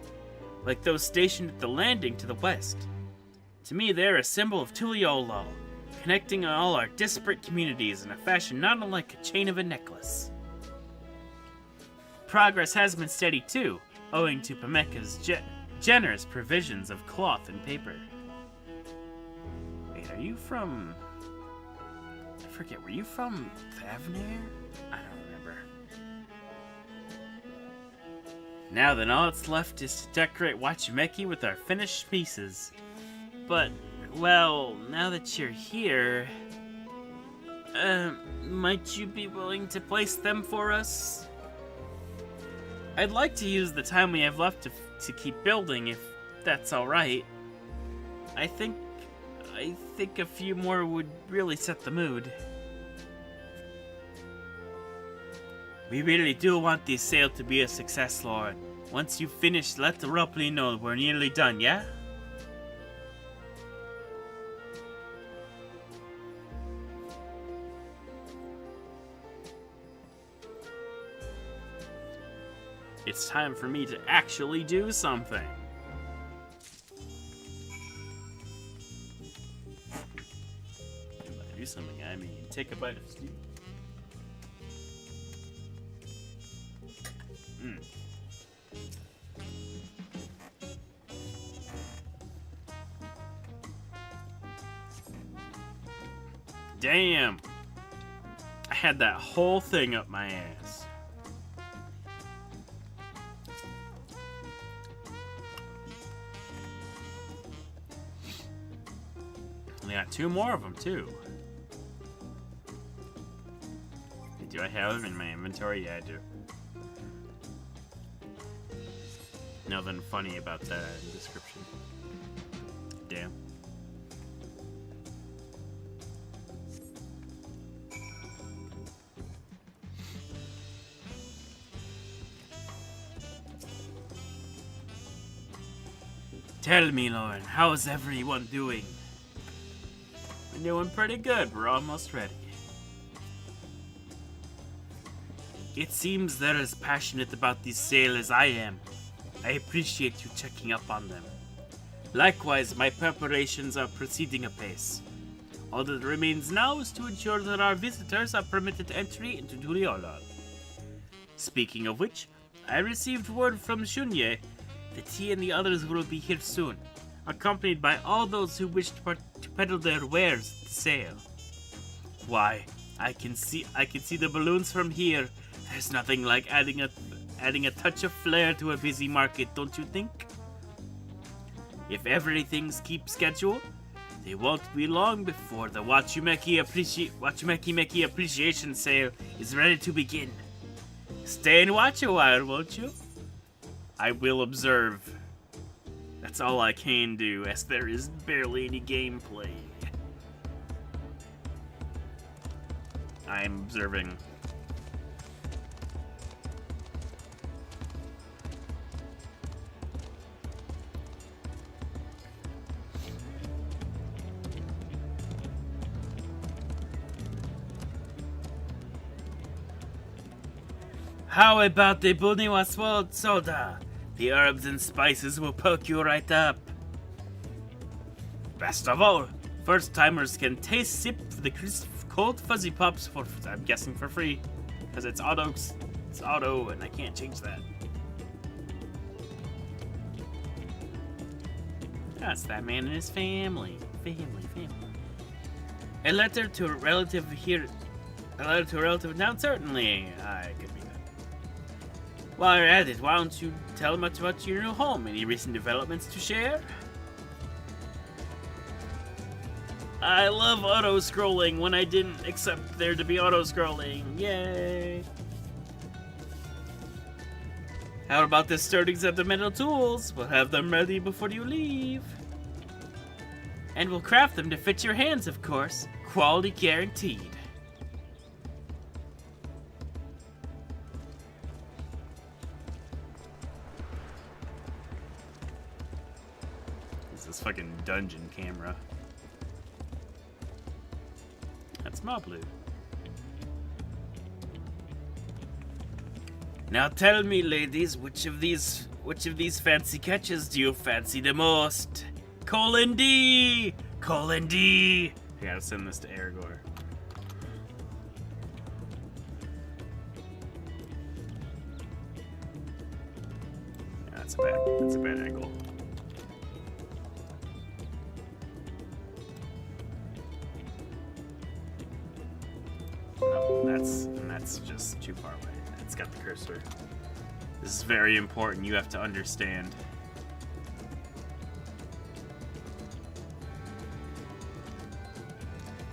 like those stationed at the landing to the west. To me, they're a symbol of Tuliolol, connecting all our disparate communities in a fashion not unlike a chain of a necklace. Progress has been steady too, owing to Pameka's generous provisions of cloth and paper. Wait, are you from... I forget, were you from Thavnair? I don't remember. Now then, all that's left is to decorate Wachumeki with our finished pieces. But, well, now that you're here, might you be willing to place them for us? I'd like to use the time we have left to keep building, if that's alright. I think a few more would really set the mood. We really do want this sale to be a success, Lauren. Once you've finished, let the Rupley know we're nearly done, yeah? It's time for me to actually do something. And by do something, I mean take a bite of stew. Damn! I had that whole thing up my ass. I got 2 more of them, too. Do I have them in my inventory? Yeah, I do. Nothing funny about that description. Damn. Tell me, Lauren, how is everyone doing? We're doing pretty good. We're almost ready. It seems they're as passionate about this sale as I am. I appreciate you checking up on them. Likewise, my preparations are proceeding apace. All that remains now is to ensure that our visitors are permitted entry into Duriolal. Speaking of which, I received word from Shunye that he and the others will be here soon, accompanied by all those who wish to peddle their wares at the sale. Why, I can see the balloons from here. There's nothing like adding a touch of flair to a busy market, don't you think? If everything keeps schedule, they won't be long before the Wachumeki Appreciation Sale is ready to begin. Stay and watch a while, won't you? I will observe. That's all I can do, as there is barely any gameplay. I am observing. How about the Buniwa Sword Soda? The herbs and spices will poke you right up. Best of all, first-timers can sip the crisp, cold fuzzy pops for, I'm guessing, for free. Because it's auto, and I can't change that. That's that man and his family. Family. A letter to a relative here. A letter to a relative? Now, certainly. I could be that. While you're at it, why don't you tell much about your new home? Any recent developments to share? I love auto-scrolling when I didn't expect there to be auto-scrolling. Yay! How about the sturdy sentimental tools? We'll have them ready before you leave. And we'll craft them to fit your hands, of course. Quality guaranteed. This fucking dungeon camera. That's Moblu. Now tell me, ladies, which of these fancy catches do you fancy the most? Colon D! Colon D! I gotta send this to Aragorn. Yeah, that's a bad angle. No, that's just too far away. It's got the cursor. This is very important. You have to understand.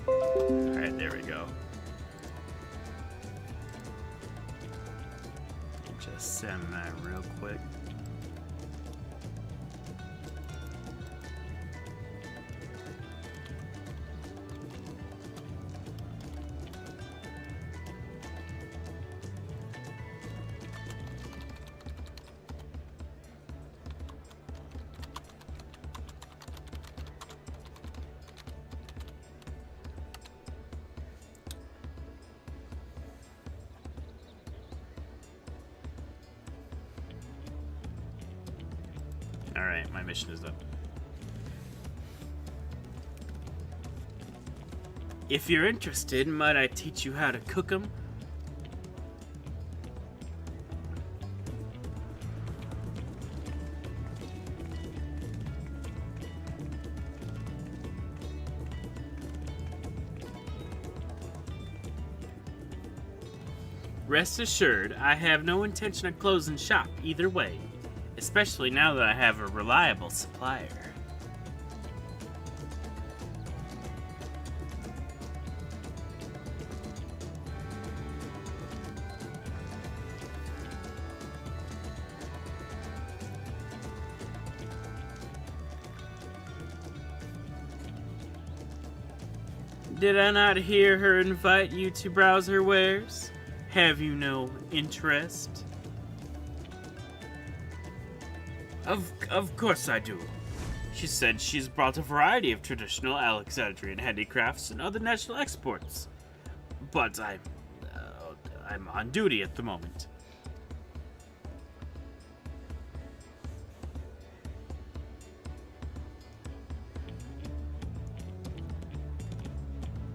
Alright, there we go. send that real quick. Alright, my mission is done. If you're interested, might I teach you how to cook them? Rest assured, I have no intention of closing shop either way. Especially now that I have a reliable supplier. Did I not hear her invite you to browse her wares? Have you no interest? Of course I do. She said she's brought a variety of traditional Alexandrian handicrafts and other national exports. But I'm on duty at the moment.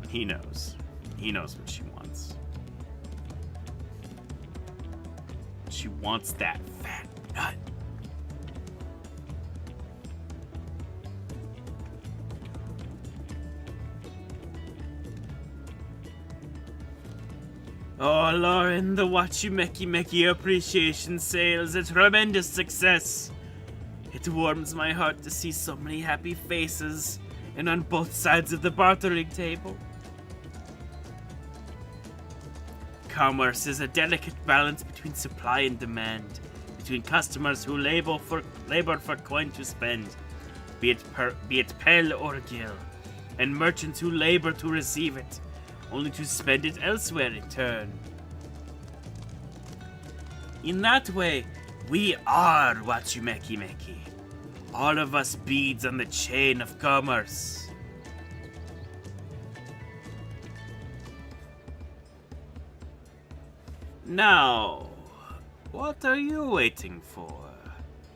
He knows. He knows what she wants. She wants that fat nut. Oh, Lauren, the Wachumeki Appreciation Sale is a tremendous success. It warms my heart to see so many happy faces, and on both sides of the bartering table. Commerce is a delicate balance between supply and demand, between customers who labor for coin to spend, be it Pell or Gil, and merchants who labor to receive it, only to spend it elsewhere in turn. In that way, we are Wachumeki. All of us beads on the chain of commerce. Now, what are you waiting for?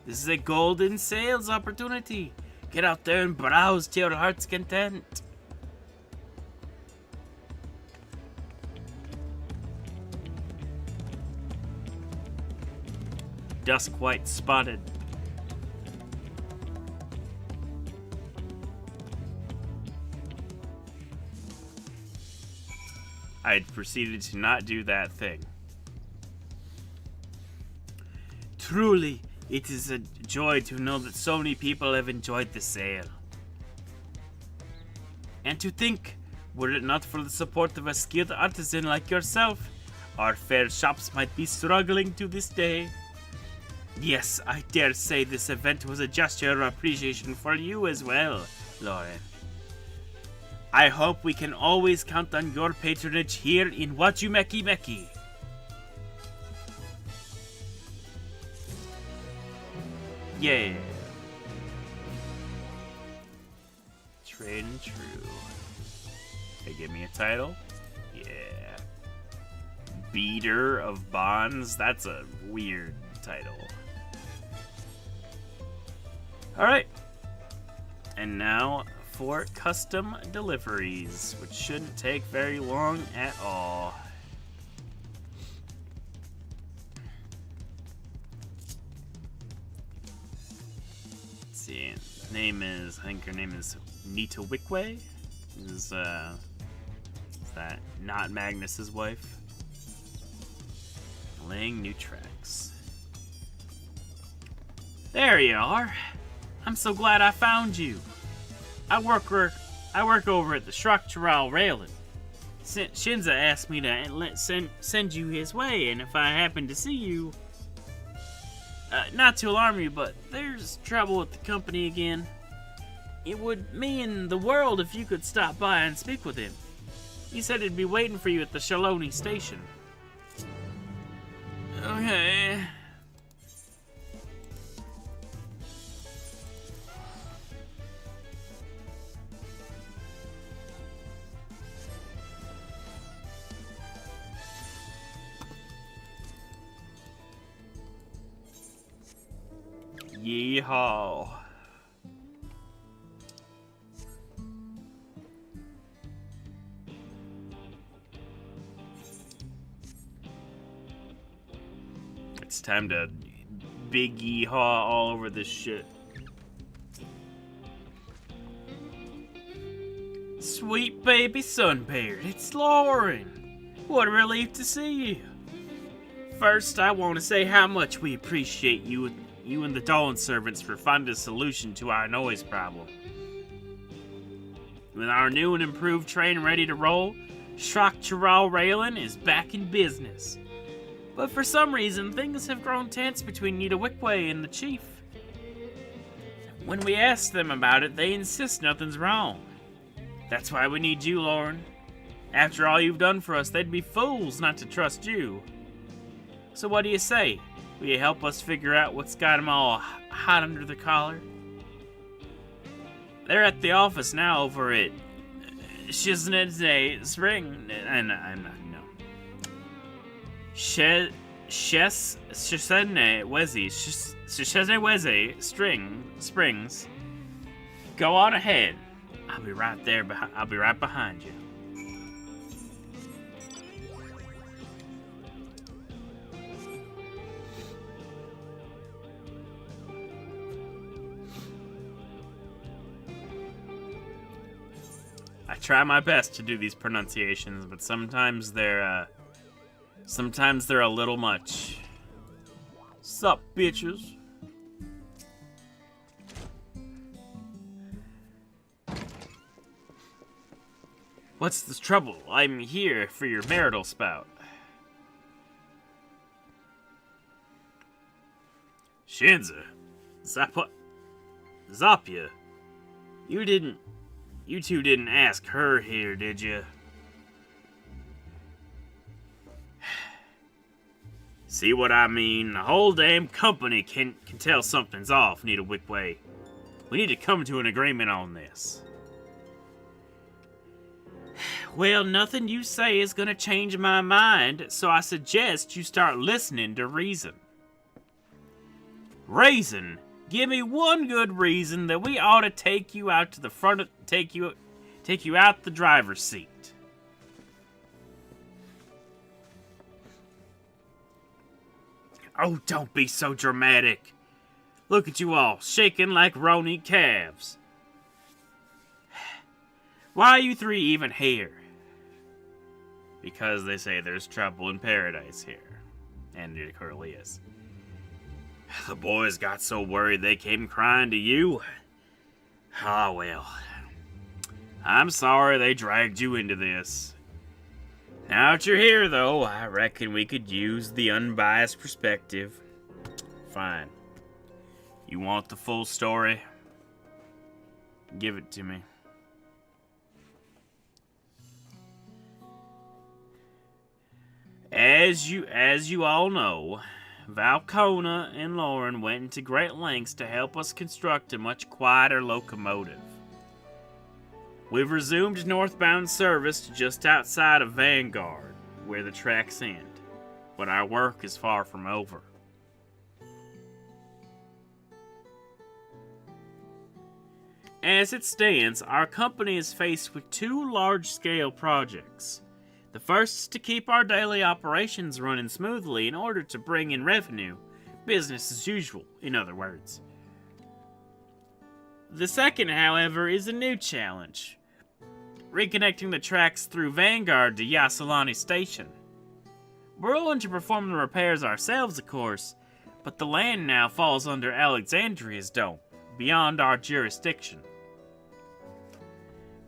This is a golden sales opportunity. Get out there and browse to your heart's content. Dusk White spotted. I had proceeded to not do that thing. Truly, it is a joy to know that so many people have enjoyed the sale. And to think, were it not for the support of a skilled artisan like yourself, our fair shops might be struggling to this day. Yes, I dare say this event was a gesture of appreciation for you as well, Lauren. I hope we can always count on your patronage here in Wachumeki. Yeah. Trade and true. They give me a title? Yeah. Beater of Bonds? That's a weird title. Alright. And now for custom deliveries, which shouldn't take very long at all. Let's see. I think her name is Nita Wickway. Is that not Magnus's wife? Laying new tracks. There you are. I'm so glad I found you. I work over at the Structural Railing. Shinza asked me to send you his way, and if I happen to see you, Not to alarm you, but there's trouble with the company again. It would mean the world if you could stop by and speak with him. He said he'd be waiting for you at the Shaloni station. Okay. Yeehaw. It's time to big yeehaw all over this shit. Sweet baby sunbeard, it's Lauren. What a relief to see you. First, I want to say how much we appreciate you and the Dawn servants for finding a solution to our noise problem. With our new and improved train ready to roll, Structural Railing is back in business. But for some reason, things have grown tense between Nita and the chief. When we ask them about it, they insist nothing's wrong. That's why we need you, Lauren. After all you've done for us, they'd be fools not to trust you. So what do you say? Will you help us figure out what's got them all hot under the collar? They're at the office now over at Shiznedze Spring, Shiznedze Springs. Go on ahead. I'll be right there. I'll be right behind you. I try my best to do these pronunciations, but sometimes they're a little much. Sup, bitches? What's the trouble? I'm here for your marital spout. Shanza, Zapia, you two didn't ask her here, did you? See what I mean? The whole damn company can tell something's off, Nita Wickway. We need to come to an agreement on this. Well, nothing you say is gonna change my mind, so I suggest you start listening to reason. Reason? Give me one good reason that we ought to take you out to the front of, take you out the driver's seat. Oh, don't be so dramatic. Look at you all, shaking like Roni calves. Why are you three even here? Because they say there's trouble in paradise here. And it currently is. The boys got so worried they came crying to you. Ah, well. I'm sorry they dragged you into this. Now that you're here, though, I reckon we could use the unbiased perspective. Fine. You want the full story? Give it to me. As you all know, Valcona and Lauren went into great lengths to help us construct a much quieter locomotive. We've resumed northbound service to just outside of Vanguard, where the tracks end, but our work is far from over. As it stands, our company is faced with two large-scale projects. The first is to keep our daily operations running smoothly in order to bring in revenue, business as usual, in other words. The second, however, is a new challenge. Reconnecting the tracks through Vanguard to Yasalani Station. We're willing to perform the repairs ourselves, of course, but the land now falls under Alexandria's dome, beyond our jurisdiction.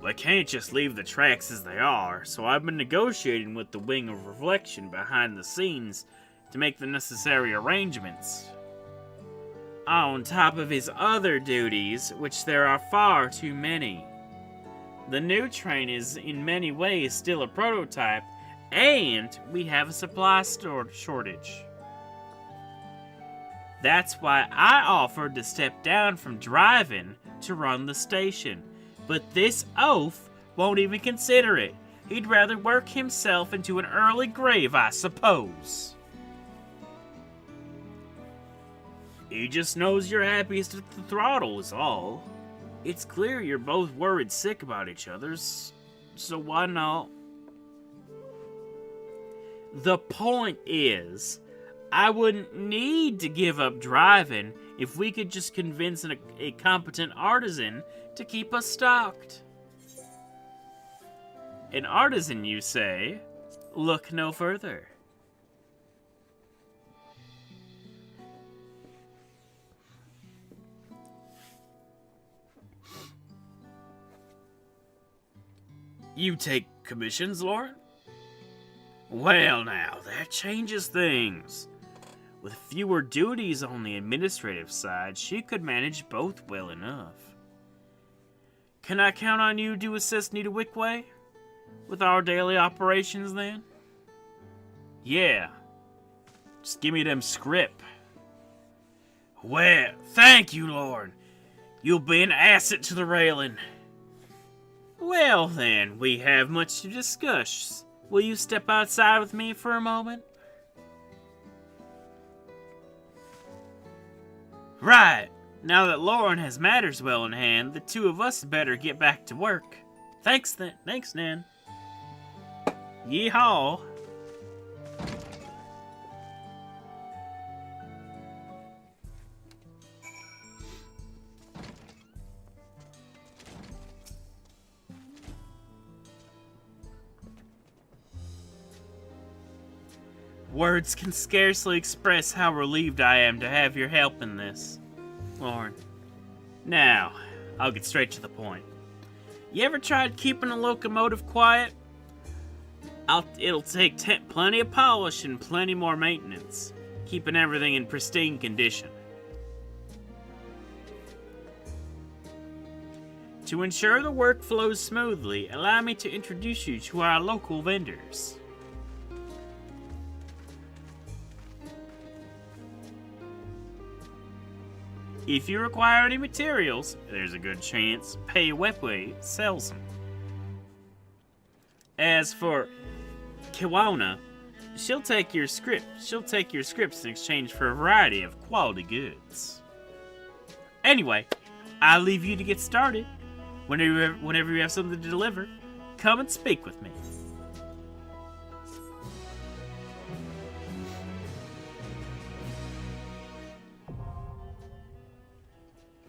We can't just leave the tracks as they are, so I've been negotiating with the Wing of Reflection behind the scenes to make the necessary arrangements. on top of his other duties, which there are far too many. The new train is in many ways still a prototype, and we have a supply shortage. That's why I offered to step down from driving to run the station, but this oaf won't even consider it. He'd rather work himself into an early grave, I suppose. He just knows you're happiest at the throttle is all. It's clear you're both worried sick about each other's, so why not? The point is, I wouldn't need to give up driving if we could just convince a competent artisan to keep us stocked. An artisan, you say? Look no further. You take commissions, Lauren? Well now, that changes things. With fewer duties on the administrative side, she could manage both well enough. Can I count on you to assist Nita Wickway with our daily operations then? Yeah. Just give me them script. Well, thank you, Lauren. You'll be an asset to the railing. Well then, we have much to discuss. Will you step outside with me for a moment? Right. Now that Lauren has matters well in hand, the two of us better get back to work. Thanks, Nan. Yeehaw. Words can scarcely express how relieved I am to have your help in this, Lauren. Now, I'll get straight to the point. You ever tried keeping a locomotive quiet? It'll take plenty of polish and plenty more maintenance, keeping everything in pristine condition. To ensure the work flows smoothly, allow me to introduce you to our local vendors. If you require any materials, there's a good chance Pei Wepway sells them. As for Kiwana, she'll take your scripts in exchange for a variety of quality goods. Anyway, I'll leave you to get started. Whenever you have something to deliver, come and speak with me.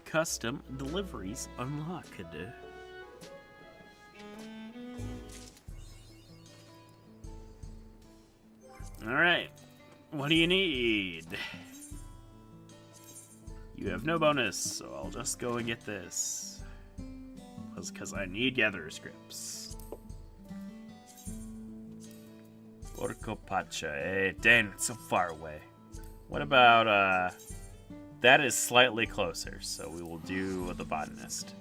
Custom deliveries unlocked. Alright, what do you need? You have no bonus, so I'll just go and get this. Because I need gatherer scripts. Porco Pacha, dang, it's so far away. What about, that is slightly closer, so we will do the botanist.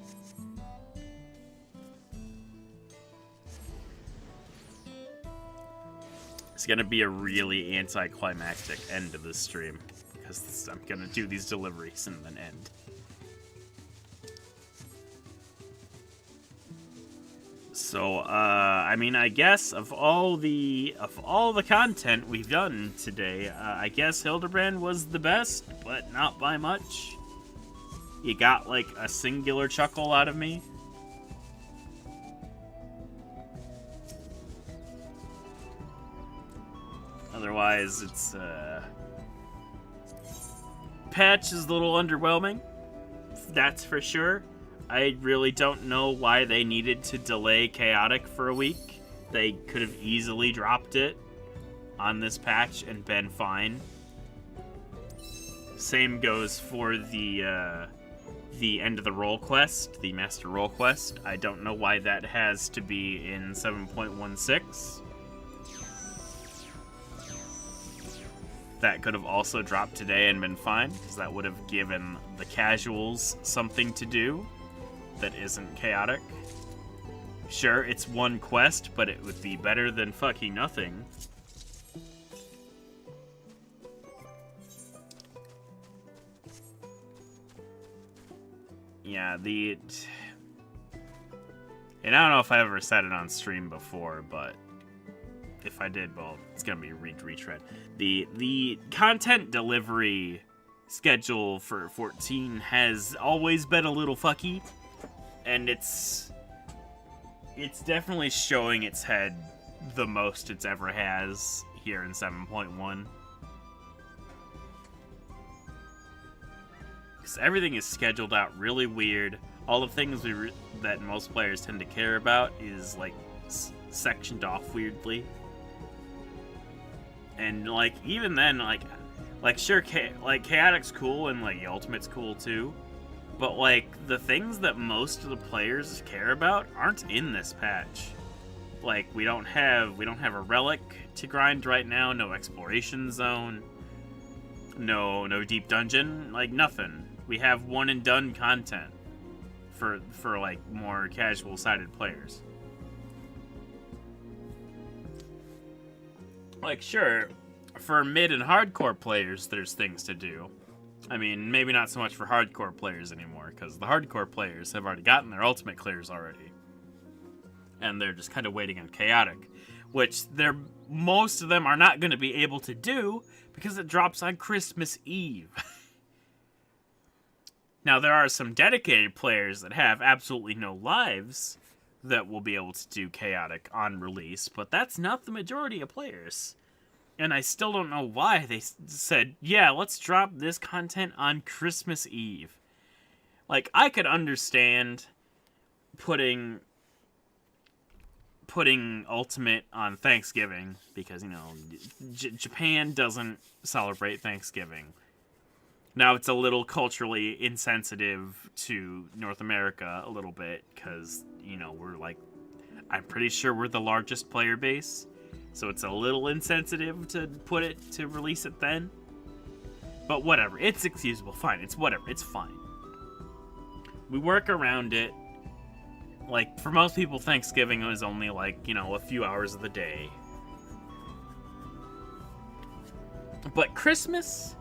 It's gonna be a really anticlimactic end of this stream, because I'm gonna do these deliveries and then end. So, I mean, I guess of all the content we've done today, I guess Hildebrand was the best, but not by much. You got like a singular chuckle out of me. Otherwise, it's patch is a little underwhelming. That's for sure. I really don't know why they needed to delay Chaotic for a week. They could have easily dropped it on this patch and been fine. Same goes for the end of the role quest, the master role quest. I don't know why that has to be in 7.16. that could have also dropped today and been fine, because that would have given the casuals something to do that isn't chaotic. Sure, it's one quest, but it would be better than fucking nothing. Yeah, and I don't know if I ever said it on stream before, but if I did, well, it's gonna be retread. The content delivery schedule for 14 has always been a little fucky, and it's definitely showing its head the most it's ever has here in 7.1. Because everything is scheduled out really weird. All the things that most players tend to care about is like sectioned off weirdly. And like even then, like sure, like chaotic's cool and like the ultimate's cool too, but like the things that most of the players care about aren't in this patch. Like we don't have a relic to grind right now, no exploration zone, no deep dungeon, like nothing. We have one and done content for like more casual sided players. Like sure, for mid and hardcore players there's things to do. I mean, maybe not so much for hardcore players anymore, because the hardcore players have already gotten their ultimate clears already. And they're just kind of waiting on chaotic, which most of them are not going to be able to do because it drops on Christmas Eve. Now, there are some dedicated players that have absolutely no lives that will be able to do chaotic on release, but that's not the majority of players. And I still don't know why they said, yeah, let's drop this content on Christmas Eve. Like, I could understand putting Ultimate on Thanksgiving, because, you know, Japan doesn't celebrate Thanksgiving. Now, it's a little culturally insensitive to North America a little bit, because, you know, we're like, I'm pretty sure we're the largest player base, so it's a little insensitive to release it then. But whatever, it's excusable, fine, it's whatever, it's fine. We work around it. Like, for most people, Thanksgiving was only, like, you know, a few hours of the day. But Christmas?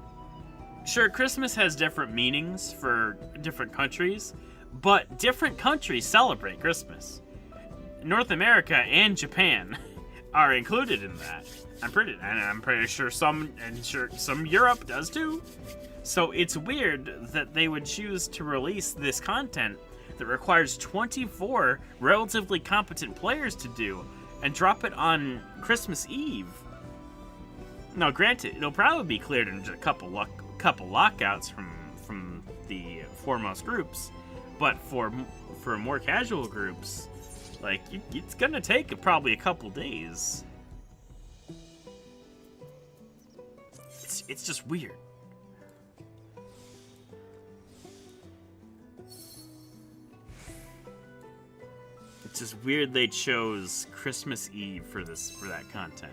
Sure, Christmas has different meanings for different countries, but different countries celebrate Christmas. North America and Japan are included in that. I'm pretty sure some Europe does too. So it's weird that they would choose to release this content that requires 24 relatively competent players to do and drop it on Christmas Eve. Now, granted, it'll probably be cleared in just a couple lockouts from the foremost groups, but for more casual groups, like, it's gonna take probably a couple days. It's just weird. It's just weird they chose Christmas Eve for that content.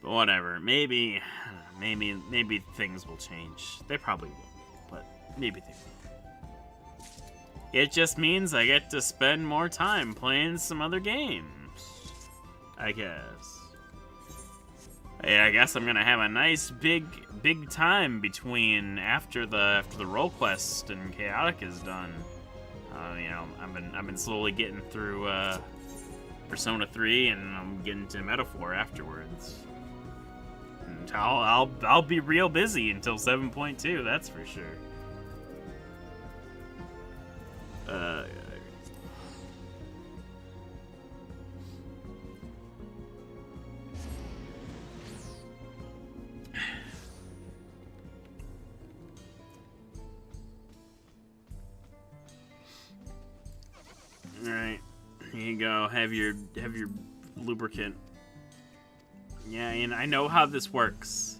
But whatever, maybe things will change. They probably will, but maybe they will. It just means I get to spend more time playing some other games, I guess. Hey, I guess I'm gonna have a nice big time between after the role quest and chaotic is done. You know, I've been slowly getting through Persona 3, and I'm getting to Metaphor afterwards. And I'll be real busy until 7.2, that's for sure. Alright, here you go. Have your lubricant. Yeah, and I know how this works.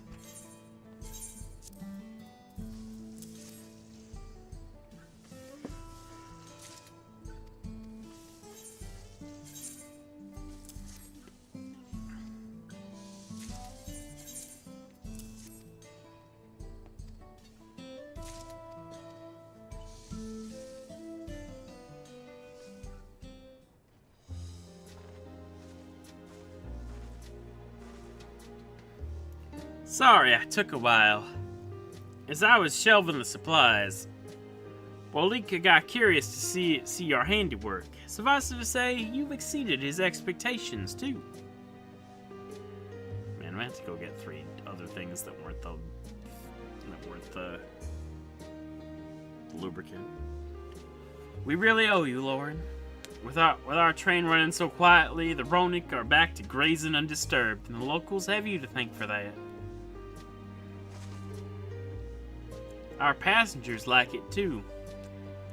Sorry, I took a while. As I was shelving the supplies, Bolika got curious to see your handiwork. Suffice it to say, you've exceeded his expectations, too. Man, I have to go get 3 other things that weren't the lubricant. We really owe you, Lauren. With our train running so quietly, the Ronik are back to grazing undisturbed, and the locals have you to thank for that. Our passengers like it too.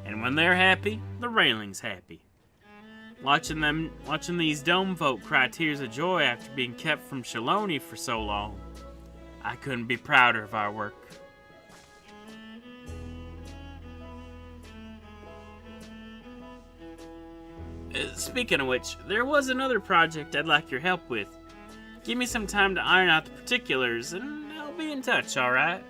And when they're happy, the railing's happy. Watching these dome folk cry tears of joy after being kept from Shaloni for so long, I couldn't be prouder of our work. Speaking of which, there was another project I'd like your help with. Give me some time to iron out the particulars, and I'll be in touch, alright?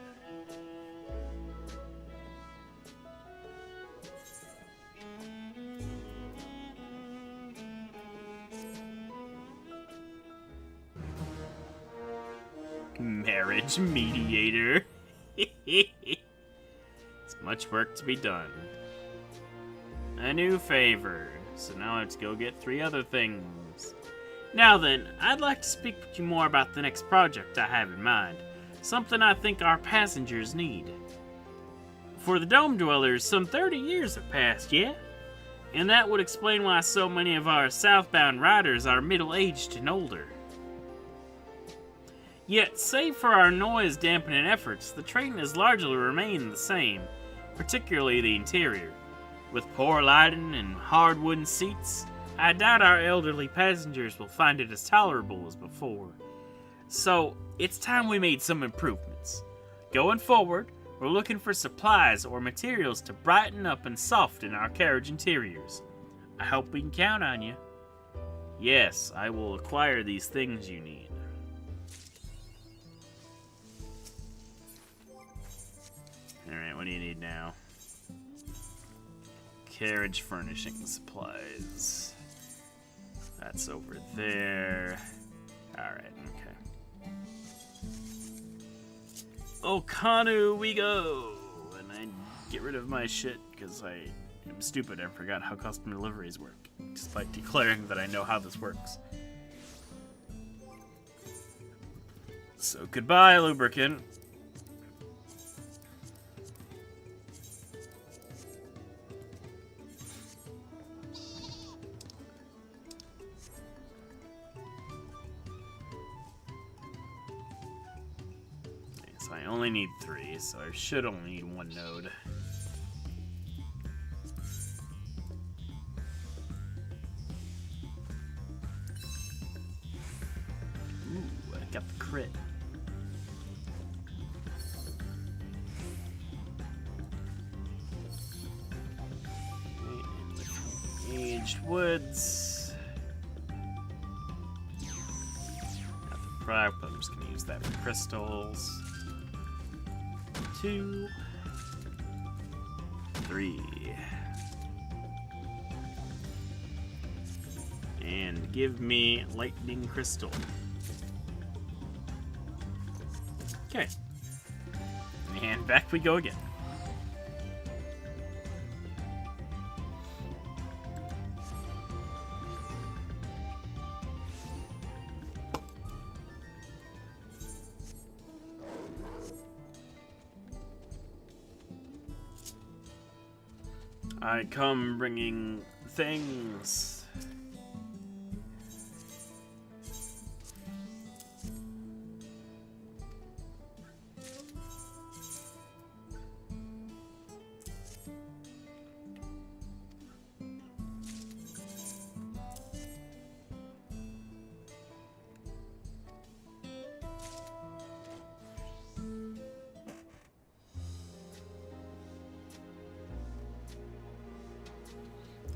Marriage mediator. It's much work to be done. A new favor. So now let's go get 3 other things. Now then, I'd like to speak with you more about the next project I have in mind. Something I think our passengers need. For the Dome Dwellers, some 30 years have passed, yeah? And that would explain why so many of our southbound riders are middle-aged and older. Yet, save for our noise-dampening efforts, the train has largely remained the same, particularly the interior. With poor lighting and hard wooden seats, I doubt our elderly passengers will find it as tolerable as before. So, it's time we made some improvements. Going forward, we're looking for supplies or materials to brighten up and soften our carriage interiors. I hope we can count on you. Yes, I will acquire these things you need. Alright, what do you need now? Carriage furnishing supplies. That's over there. Alright, okay. Okanu we go! And I get rid of my shit because I am stupid and forgot how custom deliveries work, despite declaring that I know how this works. So goodbye, lubricant. I only need 3, so I should only need 1 node. Ooh, I got the crit. Aged woods. Got the prop, but I'm just gonna use that for crystals. 2, 3, and give me lightning crystal. Okay, and back we go again. I come bringing things.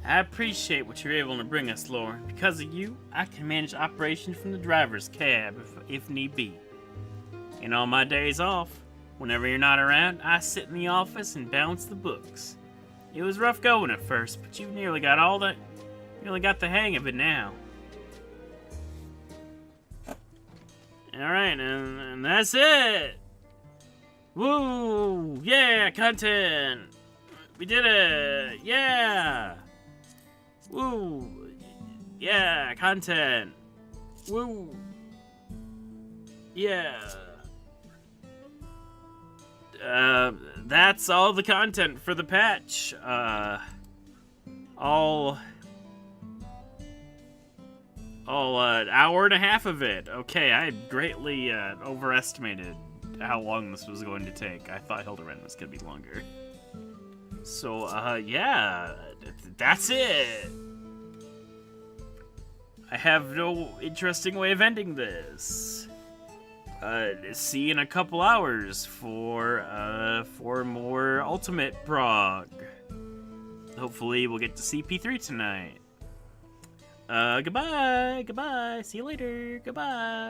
I appreciate what you're able to bring us, Lauren. Because of you, I can manage operations from the driver's cab if need be. And on my days off, whenever you're not around, I sit in the office and balance the books. It was rough going at first, but you nearly got the hang of it now. Alright, and that's it! Woo! Yeah, content! We did it! Yeah! Woo! Yeah, content! Woo! Yeah! That's all the content for the patch. All an hour and a half of it. Okay, I greatly overestimated how long this was going to take. I thought Hildebrand was gonna be longer. So, yeah, that's it. I have no interesting way of ending this. See you in a couple hours for more Ultimate Prog. Hopefully we'll get to see P3 tonight. Goodbye, see you later, goodbye.